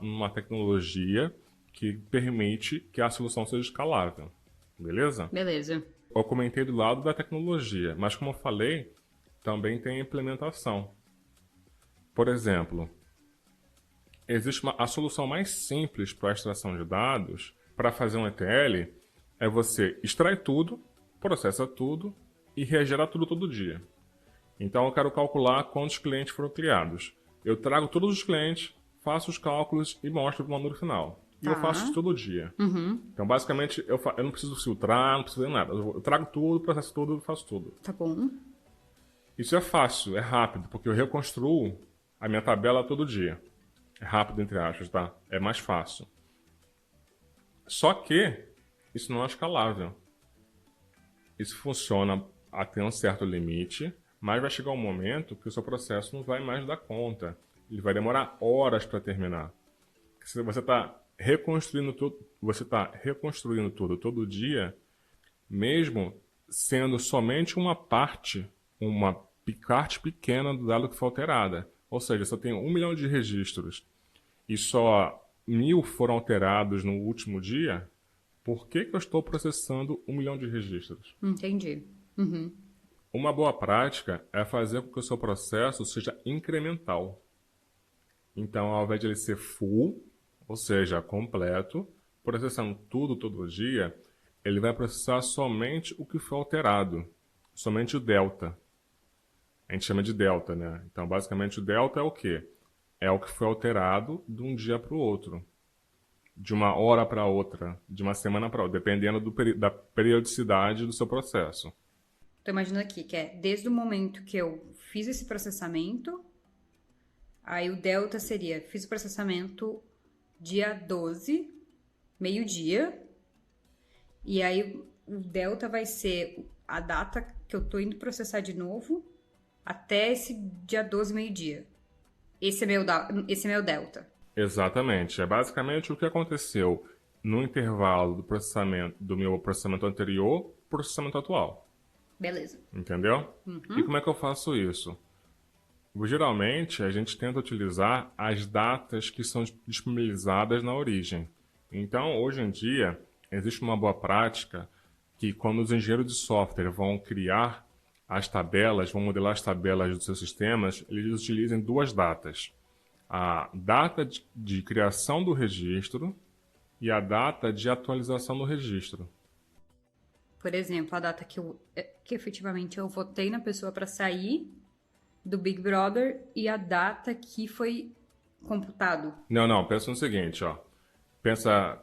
numa tecnologia que permite que a solução seja escalável. Beleza? Beleza. Eu comentei do lado da tecnologia, mas como eu falei, também tem a implementação. Por exemplo, a solução mais simples para a extração de dados, para fazer um ETL, é você extrai tudo, processa tudo e regera tudo todo dia. Então eu quero calcular quantos clientes foram criados. Eu trago todos os clientes, faço os cálculos e mostro para o número final. E eu faço isso todo dia. Então, basicamente, eu não preciso filtrar, não preciso fazer nada. Eu trago tudo, processo tudo e faço tudo. Tá bom. Isso é fácil, é rápido, porque eu reconstruo a minha tabela todo dia. É rápido, entre aspas, tá? É mais fácil. Só que isso não é escalável. Isso funciona até um certo limite, mas vai chegar um momento que o seu processo não vai mais dar conta. Ele vai demorar horas para terminar. Se você está reconstruindo tudo todo dia, mesmo sendo somente uma parte pequena do dado que foi alterada. Ou seja, se eu tenho 1 milhão de registros e só 1.000 foram alterados no último dia, por que eu estou processando 1 milhão de registros? Entendi. Uma boa prática é fazer com que o seu processo seja incremental. Então, ao invés de ele ser full, ou seja, completo, processando tudo todo dia, ele vai processar somente o que foi alterado, somente o delta. A gente chama de delta, né? Então, basicamente, o delta é o quê? É o que foi alterado de um dia para o outro, de uma hora para outra, de uma semana para outra, dependendo da periodicidade do seu processo. Tô imaginando aqui que é desde o momento que eu fiz esse processamento, aí o delta seria, fiz o processamento dia 12, meio-dia, e aí o delta vai ser a data que eu tô indo processar de novo até esse dia 12, meio-dia. Esse é meu delta. Exatamente. É basicamente o que aconteceu no intervalo do processamento do meu processamento anterior para o processamento atual. Beleza. Entendeu? E como é que eu faço isso? Geralmente, a gente tenta utilizar as datas que são disponibilizadas na origem. Então, hoje em dia, existe uma boa prática que quando os engenheiros de software vão criar as tabelas, vão modelar as tabelas dos seus sistemas, eles utilizam duas datas. A data de criação do registro e a data de atualização do registro. Por exemplo, a data que efetivamente eu votei na pessoa para sair do Big Brother e a data que foi computado. Não, pensa no seguinte, ó. Pensa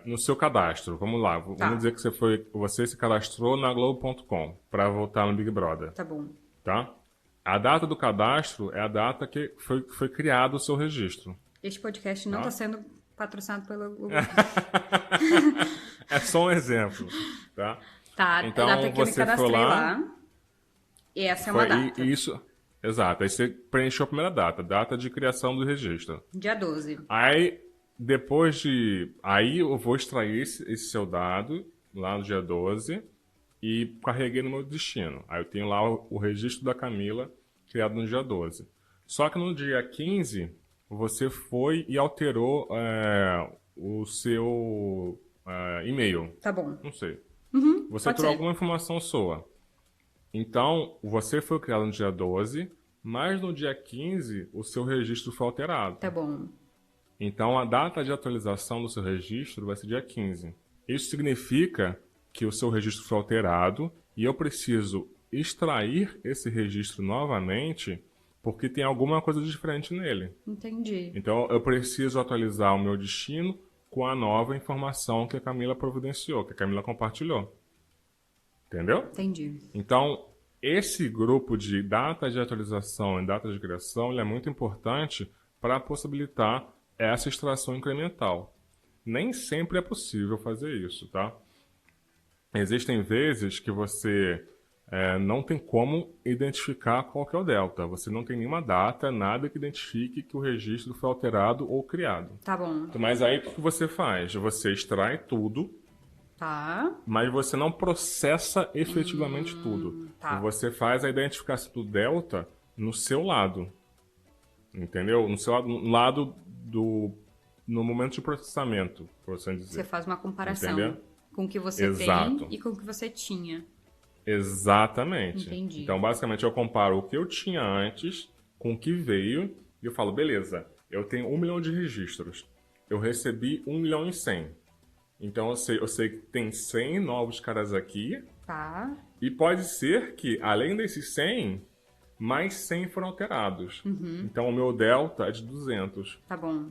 no seu cadastro. Vamos lá. Vamos dizer que você se cadastrou na Globo.com para votar no Big Brother. Tá bom. Tá? A data do cadastro é a data que foi criado o seu registro. Este podcast não está sendo patrocinado pelo Google. É só um exemplo, tá? Tá, então, a data que eu me cadastrei lá. E essa é uma data. Isso, exato. Aí você preencheu a primeira data de criação do registro. Dia 12. Aí, aí eu vou extrair esse seu dado lá no dia 12 e carreguei no meu destino. Aí eu tenho lá o registro da Camila criado no dia 12. Só que no dia 15, você foi e alterou o seu e-mail. Tá bom. Não sei. Uhum, você alterou alguma informação sua. Então, você foi criado no dia 12, mas no dia 15, o seu registro foi alterado. Tá bom. Então, a data de atualização do seu registro vai ser dia 15. Isso significa que o seu registro foi alterado e eu preciso extrair esse registro novamente porque tem alguma coisa diferente nele. Entendi. Então, eu preciso atualizar o meu destino com a nova informação que a Camila providenciou, que a Camila compartilhou. Entendeu? Entendi. Então, esse grupo de data de atualização e data de criação ele é muito importante para possibilitar essa extração incremental. Nem sempre é possível fazer isso, tá? Existem vezes que você não tem como identificar qual que é o delta. Você não tem nenhuma data, nada que identifique que o registro foi alterado ou criado. Tá bom. Mas aí o que você faz? Você extrai tudo, tá, mas você não processa efetivamente tudo. Tá. Você faz a identificação do delta no seu lado. Entendeu? No seu lado no momento de processamento, por assim dizer. Você faz uma comparação Entendeu? com o que você Exato. tem e com o que você tinha. Exatamente. Entendi. Então, basicamente, eu comparo o que eu tinha antes com o que veio e eu falo, beleza, eu tenho 1 milhão de registros. Eu recebi 1 milhão e 100. Então, eu sei que tem 100 novos caras aqui. Tá. E pode ser que, além desses 100, mais 100 foram alterados. Uhum. Então, o meu delta é de 200. Tá bom.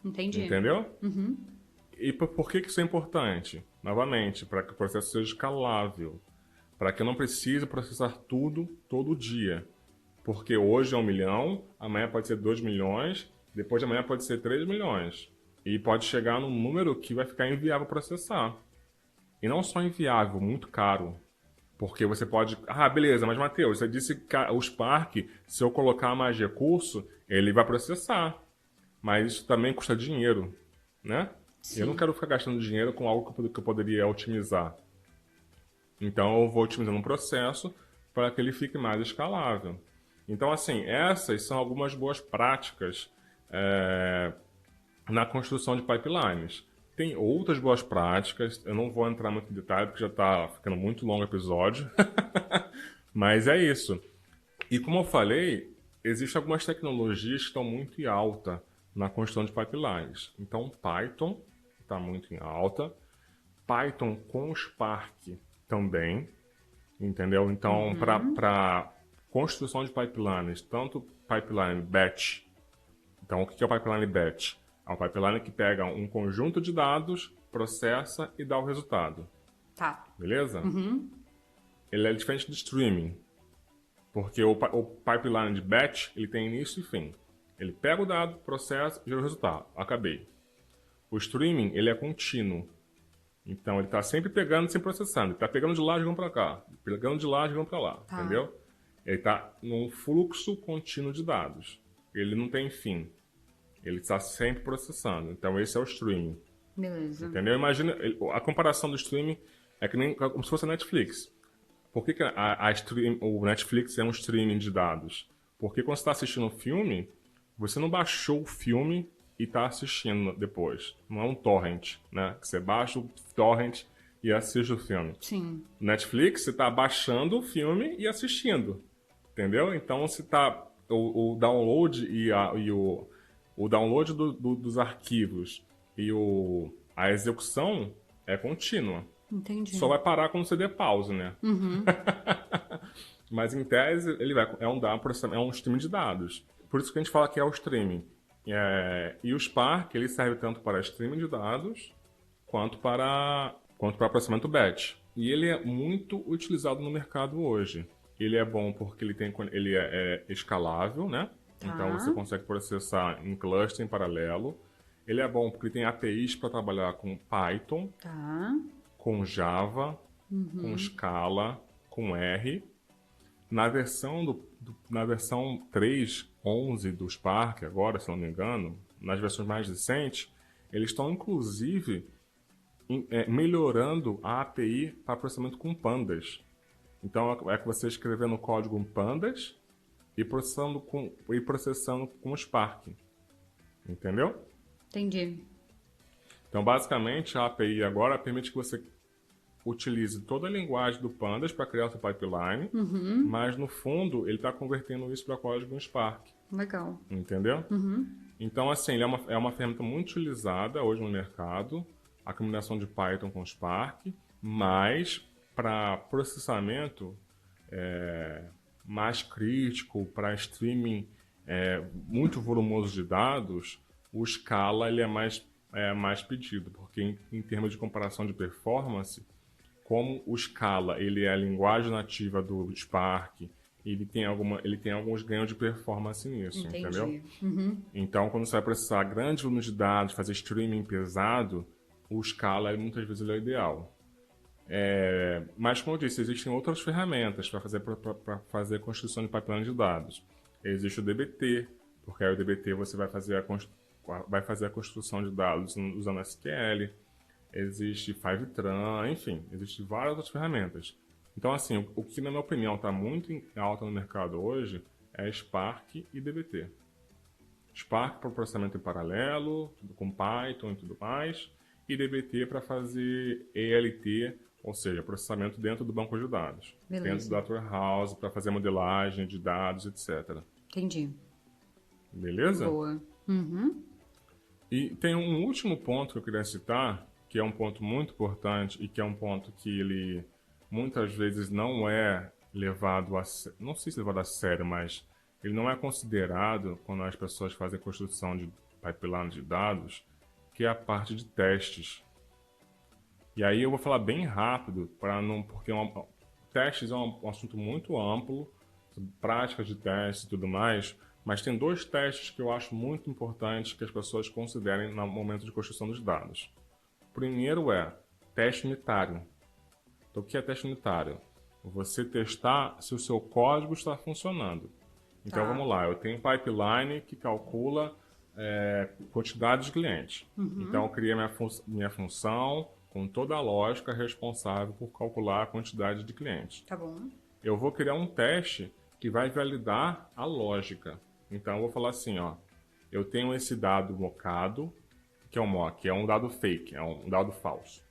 Entendi. Entendeu? Uhum. E por que isso é importante? Novamente, para que o processo seja escalável. Para que eu não precise processar tudo todo dia. Porque hoje é 1 milhão, amanhã pode ser 2 milhões, depois de amanhã pode ser 3 milhões. E pode chegar num número que vai ficar inviável processar. E não só inviável, muito caro. Porque você pode... Ah, beleza, mas Matheus, você disse que o Spark, se eu colocar mais recurso, ele vai processar. Mas isso também custa dinheiro, né? Sim. Eu não quero ficar gastando dinheiro com algo que eu poderia otimizar. Então, eu vou otimizando um processo para que ele fique mais escalável. Então, assim, essas são algumas boas práticas na construção de pipelines. Tem outras boas práticas, eu não vou entrar muito em detalhe porque já está ficando muito longo o episódio, mas é isso. E como eu falei, existem algumas tecnologias que estão muito em alta na construção de pipelines. Então, Python está muito em alta, Python com Spark também, entendeu? Então, para construção de pipelines, tanto pipeline batch. Então, o que é o pipeline batch? É um pipeline que pega um conjunto de dados, processa e dá o resultado. Tá. Beleza? Ele é diferente do streaming. Porque o pipeline de batch, ele tem início e fim. Ele pega o dado, processa e gera o resultado. Acabei. O streaming, ele é contínuo. Então, ele está sempre pegando e sempre processando. Ele está pegando de lá e jogando para cá. Pegando de lá e jogando para lá. Tá. Entendeu? Ele está num fluxo contínuo de dados. Ele não tem fim. Ele está sempre processando. Então, esse é o streaming. Beleza. Entendeu? Imagina, a comparação do streaming é que nem como se fosse a Netflix. Por que o Netflix é um streaming de dados? Porque quando você está assistindo um filme, você não baixou o filme e está assistindo depois. Não é um torrent, né? Você baixa o torrent e assiste o filme. Sim. Netflix, você está baixando o filme e assistindo. Entendeu? Então, você tá, o download o download dos arquivos e a execução é contínua. Entendi. Só vai parar quando você der pause, né? Mas em tese, é um streaming de dados. Por isso que a gente fala que é o streaming. E o Spark, ele serve tanto para streaming de dados, quanto para processamento batch. E ele é muito utilizado no mercado hoje. Ele é bom porque ele é escalável, né? Tá. Então você consegue processar em cluster em paralelo. Ele é bom porque ele tem APIs para trabalhar com Python, tá, com Java, com Scala, com R. Na versão 3.11 do Spark, agora, se não me engano, nas versões mais recentes, eles estão, inclusive, melhorando a API para processamento com pandas. Então, é que você escrevendo código em pandas e processando com Spark. Entendeu? Entendi. Então, basicamente, a API agora permite que você utilize toda a linguagem do Pandas para criar o seu pipeline, mas, no fundo, ele está convertendo isso para código em Spark. Legal. Entendeu? Então, assim, ele é uma ferramenta muito utilizada hoje no mercado, a combinação de Python com Spark, mas para processamento mais crítico, para streaming muito volumoso de dados, o Scala ele é mais pedido, porque em termos de comparação de performance, como o Scala ele é a linguagem nativa do Spark, ele tem alguns ganhos de performance nisso. Entendi. Entendeu? Então, quando você vai processar grandes volumes de dados, fazer streaming pesado, o Scala muitas vezes ele é o ideal. Mas, como eu disse, existem outras ferramentas para fazer a construção de pipeline de dados. Existe o DBT, porque aí o DBT você vai fazer a construção de dados usando SQL. Existe Fivetran, enfim, existem várias outras ferramentas. Então, assim, o que, na minha opinião, está muito em alta no mercado hoje é Spark e DBT. Spark para processamento em paralelo, com Python e tudo mais, e DBT para fazer ELT, ou seja, processamento dentro do banco de dados. Beleza. Dentro do Data Warehouse, para fazer modelagem de dados, etc. Entendi. Beleza? Boa. E tem um último ponto que eu queria citar, que é um ponto muito importante e que é um ponto que ele muitas vezes não é levado não sei se levado a sério, mas ele não é considerado quando as pessoas fazem a construção de pipeline de dados, que é a parte de testes. E aí eu vou falar bem rápido, porque testes é um assunto muito amplo, práticas de testes e tudo mais, mas tem 2 testes que eu acho muito importantes que as pessoas considerem no momento de construção dos dados. O primeiro é teste unitário. Então, o que é teste unitário? Você testar se o seu código está funcionando. Então, vamos lá. Eu tenho um pipeline que calcula quantidade de clientes. Então, eu criei minha função com toda a lógica responsável por calcular a quantidade de clientes. Tá bom. Eu vou criar um teste que vai validar a lógica. Então, eu vou falar assim, ó. Eu tenho esse dado mocado, que é o mock? É um dado fake, é um dado falso.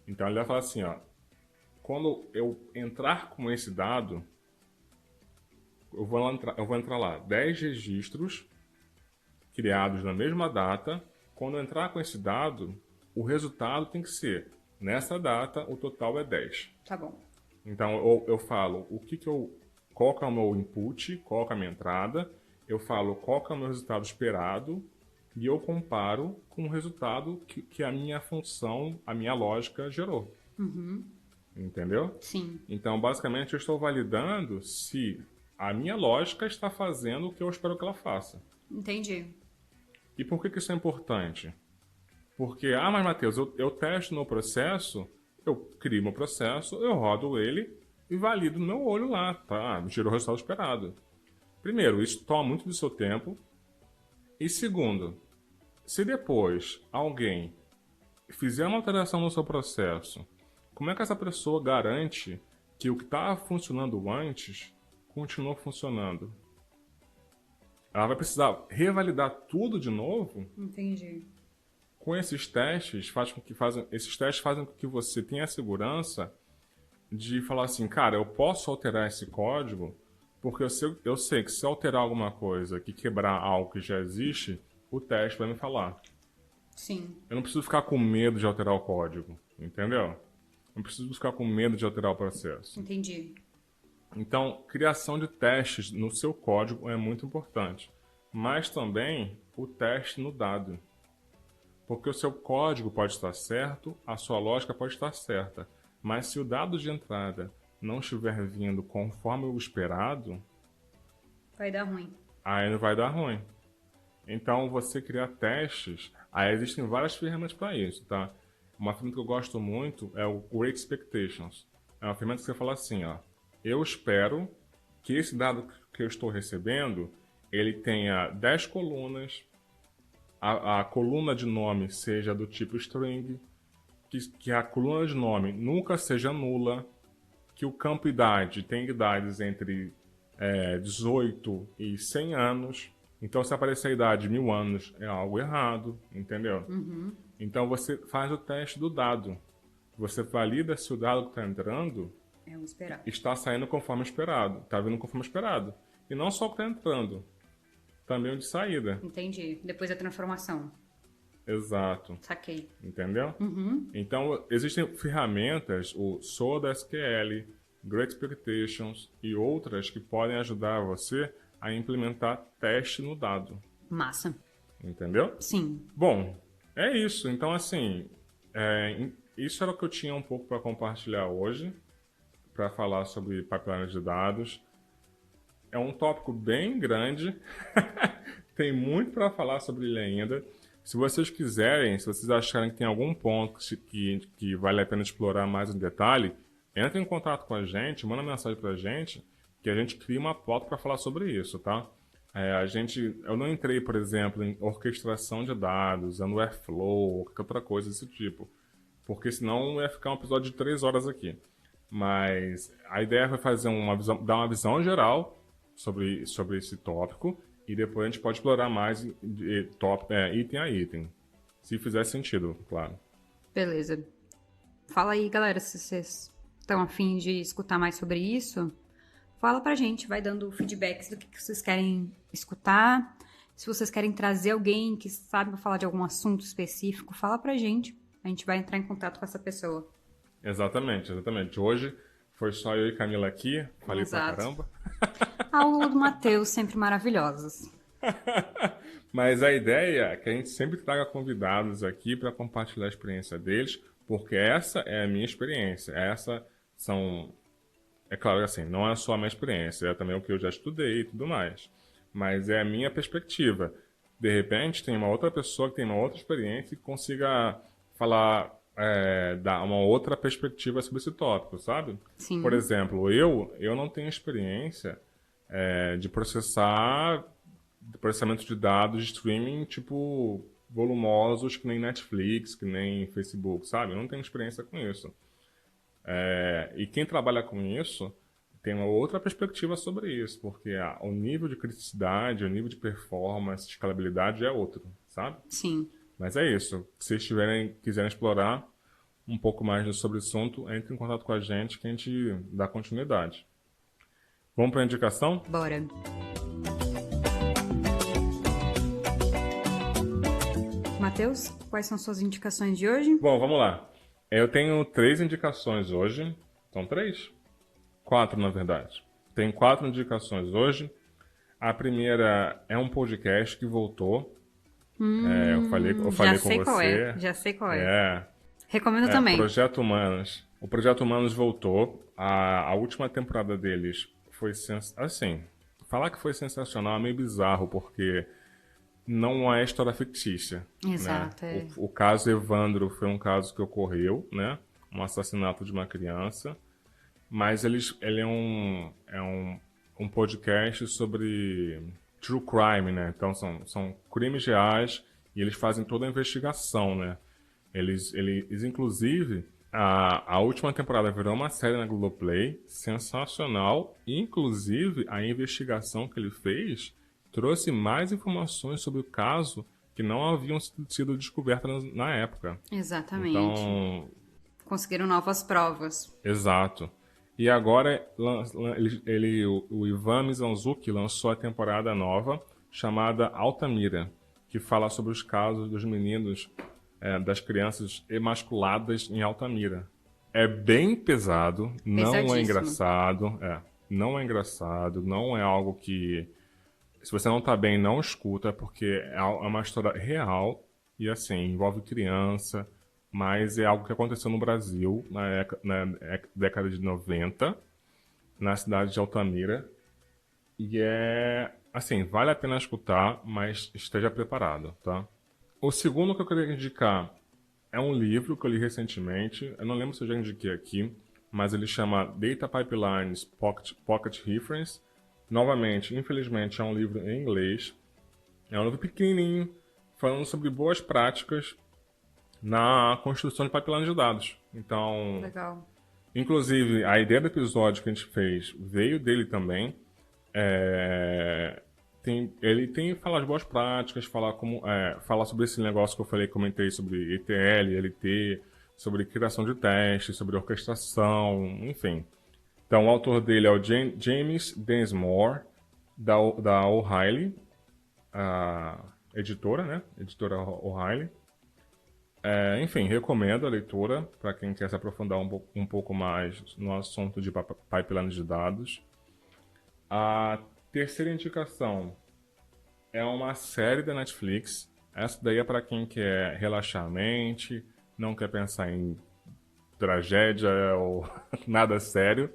Então ele vai falar assim, ó, quando eu entrar com esse dado, eu vou entrar lá, 10 registros criados na mesma data. Quando eu entrar com esse dado, o resultado tem que ser, nessa data, o total é 10. Tá bom. Então eu falo qual que é o meu input, qual que é a minha entrada, eu falo qual que é o meu resultado esperado e eu comparo com o resultado que a minha função, a minha lógica gerou. Entendeu? Sim. Então, basicamente, eu estou validando se a minha lógica está fazendo o que eu espero que ela faça. Entendi. E por que isso é importante? Porque, mas Matheus, eu testo no processo, eu crio meu processo, eu rodo ele e valido no meu olho lá, tá? Gerou o resultado esperado. Primeiro, isso toma muito do seu tempo. E segundo, se depois alguém fizer uma alteração no seu processo, como é que essa pessoa garante que o que estava funcionando antes continua funcionando? Ela vai precisar revalidar tudo de novo? Entendi. Com esses testes, esses testes fazem com que você tenha a segurança de falar assim, cara, eu posso alterar esse código porque eu sei que se eu alterar alguma coisa, que quebrar algo que já existe, o teste vai me falar. Sim. Eu não preciso ficar com medo de alterar o código, entendeu? Não preciso ficar com medo de alterar o processo. Entendi. Então, criação de testes no seu código é muito importante. Mas também o teste no dado. Porque o seu código pode estar certo, a sua lógica pode estar certa. Mas se o dado de entrada não estiver vindo conforme o esperado, Vai dar ruim. aí não vai dar ruim. Então, você criar testes, aí existem várias ferramentas para isso, tá? Uma ferramenta que eu gosto muito é o Great Expectations. É uma ferramenta que você fala assim, ó, eu espero que esse dado que eu estou recebendo, ele tenha 10 colunas, a coluna de nome seja do tipo string, que a coluna de nome nunca seja nula, que o campo idade tem idades entre 18 e 100 anos. Então, se aparecer a idade de 1000 anos, é algo errado, entendeu? Então, você faz o teste do dado. Você valida se o dado que está entrando É o esperado. está saindo conforme esperado. Está vindo conforme esperado. E não só o que está entrando, também o de saída. Entendi. Depois da transformação. Exato. Saquei. Entendeu? Então, existem ferramentas, o SodaSQL, Great Expectations e outras que podem ajudar você a implementar teste no dado. Massa. Entendeu? Sim. Bom, é isso. Então, assim, isso era o que eu tinha um pouco para compartilhar hoje, para falar sobre pipeline de dados. É um tópico bem grande, tem muito para falar sobre ele ainda. Se vocês quiserem, se vocês acharem que tem algum ponto que vale a pena explorar mais em detalhe, entre em contato com a gente, manda mensagem para a gente, que a gente cria uma pauta para falar sobre isso, tá? Eu não entrei, por exemplo, em orquestração de dados, usando Airflow ou qualquer outra coisa desse tipo, porque senão ia ficar um episódio de 3 horas aqui. Mas a ideia foi dar uma visão geral sobre esse tópico e depois a gente pode explorar mais item a item, se fizer sentido, claro. Beleza. Fala aí, galera, se vocês estão a fim de escutar mais sobre isso, fala pra gente, vai dando feedbacks do que vocês querem escutar. Se vocês querem trazer alguém que sabe falar de algum assunto específico, fala pra gente. A gente vai entrar em contato com essa pessoa. Exatamente. Hoje foi só eu e Camila aqui, falei Exato. pra caramba. A aula do Matheus, sempre maravilhosas. Mas a ideia é que a gente sempre traga convidados aqui para compartilhar a experiência deles, porque essa é a minha experiência. É claro que assim, não é só a minha experiência, é também o que eu já estudei e tudo mais. Mas é a minha perspectiva. De repente, tem uma outra pessoa que tem uma outra experiência e consiga falar, dar uma outra perspectiva sobre esse tópico, sabe? Sim. Por exemplo, eu não tenho experiência de processamento de dados de streaming, tipo, volumosos, que nem Netflix, que nem Facebook, sabe? Eu não tenho experiência com isso. E quem trabalha com isso tem uma outra perspectiva sobre isso, porque o nível de criticidade, o nível de performance, de escalabilidade é outro, sabe? Sim. Mas é isso. Se vocês quiserem explorar um pouco mais sobre o assunto, entre em contato com a gente que a gente dá continuidade. Vamos para a indicação? Bora. Matheus, quais são suas indicações de hoje? Bom, vamos lá. Eu tenho 3 indicações hoje. São 3? 4, na verdade. Tenho 4 indicações hoje. A primeira é um podcast que voltou. Eu falei com você. Já sei qual é. É. Recomendo também. Projeto Humanos. O Projeto Humanos voltou. A última temporada deles foi assim, falar que foi sensacional é meio bizarro, porque não é história fictícia. Exato. Né? O caso Evandro foi um caso que ocorreu, né? Um assassinato de uma criança. Mas ele é um podcast sobre true crime, né? Então são crimes reais e eles fazem toda a investigação, né? Eles inclusive, a última temporada virou uma série na Globoplay, sensacional. Inclusive, a investigação que ele fez trouxe mais informações sobre o caso que não haviam sido descobertas na época. Exatamente. Então, conseguiram novas provas. Exato. E agora o Ivan Mizanzuki lançou a temporada nova chamada Altamira, que fala sobre os casos dos meninos, das crianças emasculadas em Altamira. É bem pesado, não é engraçado, não é engraçado, não é algo que, se você não tá bem, não escuta, porque é uma história real e assim, envolve criança, mas é algo que aconteceu no Brasil na década de 90, na cidade de Altamira. E assim, vale a pena escutar, mas esteja preparado, tá? O segundo que eu queria indicar é um livro que eu li recentemente. Eu não lembro se eu já indiquei aqui, mas ele chama Data Pipelines Pocket Reference. Novamente, infelizmente, é um livro em inglês. É um livro pequenininho, falando sobre boas práticas na construção de pipelines de dados. Então, legal. Inclusive, a ideia do episódio que a gente fez veio dele também. Ele tem falar de boas práticas, falar sobre esse negócio que eu comentei sobre ETL, LT, sobre criação de testes, sobre orquestração, enfim. Então, o autor dele é o James Densmore, da O'Reilly, a editora, né? Editora O'Reilly. Enfim, recomendo a leitura para quem quer se aprofundar um pouco mais no assunto de pipeline de dados. A terceira indicação é uma série da Netflix. Essa daí é para quem quer relaxar a mente, não quer pensar em tragédia ou nada sério.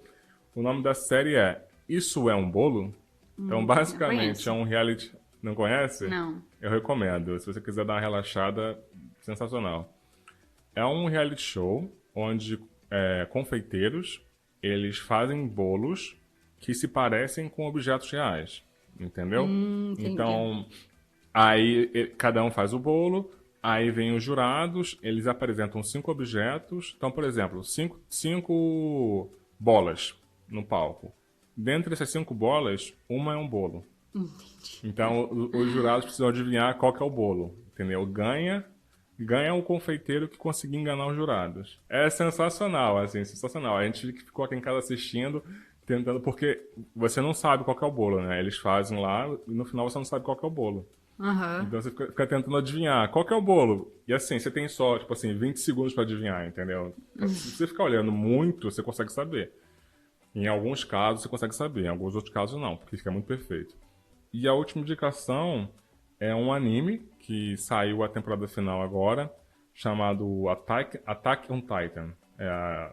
O nome da série é Isso é um Bolo? Então, basicamente, é um reality... Não conhece? Não. Eu recomendo. Se você quiser dar uma relaxada, sensacional. É um reality show onde confeiteiros, eles fazem bolos que se parecem com objetos reais. Entendeu? Então, aí cada um faz o bolo, aí vem os jurados, eles apresentam 5 objetos. Então, por exemplo, 5 bolas no palco. Dentre essas 5 bolas, uma é um bolo. Então, os jurados precisam adivinhar qual que é o bolo, entendeu? Ganha o confeiteiro que conseguir enganar os jurados. É sensacional, assim, sensacional. A gente ficou aqui em casa assistindo, tentando, porque você não sabe qual que é o bolo, né? Eles fazem lá e no final você não sabe qual que é o bolo. Uhum. Então você fica tentando adivinhar qual que é o bolo. E assim, você tem só, 20 segundos para adivinhar, entendeu? Se você ficar olhando muito, você consegue saber. Em alguns casos você consegue saber, em alguns outros casos não, porque fica muito perfeito. E a última indicação é um anime que saiu a temporada final agora, chamado Attack on Titan.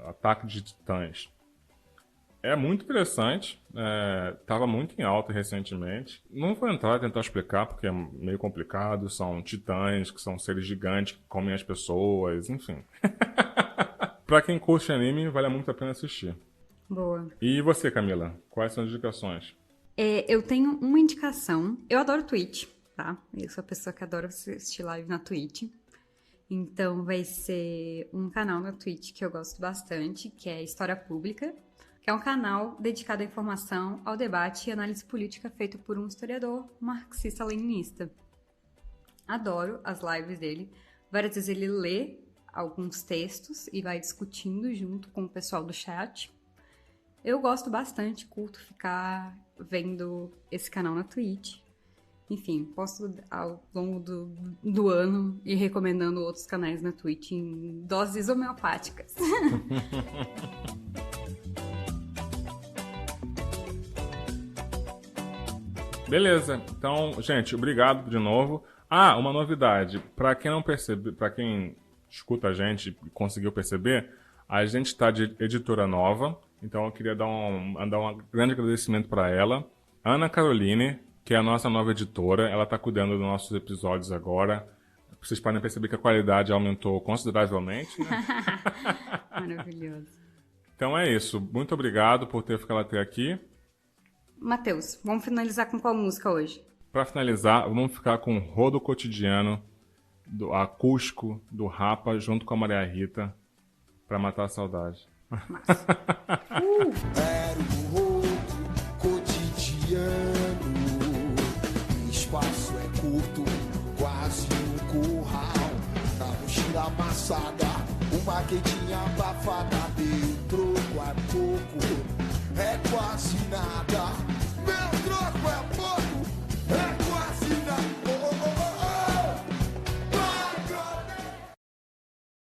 Ataque de Titãs. É muito interessante, estava muito em alta recentemente. Não vou tentar explicar porque é meio complicado, são titãs, que são seres gigantes que comem as pessoas, enfim. Pra quem curte anime, vale muito a pena assistir. Boa. E você, Camila? Quais são as indicações? Eu tenho uma indicação. Eu adoro Twitch, tá? Eu sou a pessoa que adora assistir live na Twitch. Então vai ser um canal na Twitch que eu gosto bastante, que é História Pública, que é um canal dedicado à informação, ao debate e análise política feito por um historiador marxista-leninista. Adoro as lives dele. Várias vezes ele lê alguns textos e vai discutindo junto com o pessoal do chat. Eu gosto bastante, curto ficar vendo esse canal na Twitch. Enfim, posto ao longo do ano e recomendando outros canais na Twitch em doses homeopáticas. Beleza, então, gente, obrigado de novo. Ah, uma novidade, para quem não percebe, para quem escuta a gente e conseguiu perceber, a gente está de editora nova, então eu queria dar um grande agradecimento para ela, Ana Caroline, que é a nossa nova editora. Ela está cuidando dos nossos episódios agora. Vocês podem perceber que a qualidade aumentou consideravelmente, né? Maravilhoso. Então é isso. Muito obrigado por ter ficado até aqui. Matheus, vamos finalizar com qual música hoje? Para finalizar, vamos ficar com o Rodo Cotidiano, do acústico do Rapa, junto com a Maria Rita, para matar a saudade. Massa. Era um rodo cotidiano. Espaço é curto, quase um curral. Na mochila amassada, uma quentinha abafada. Deu troco a pouco.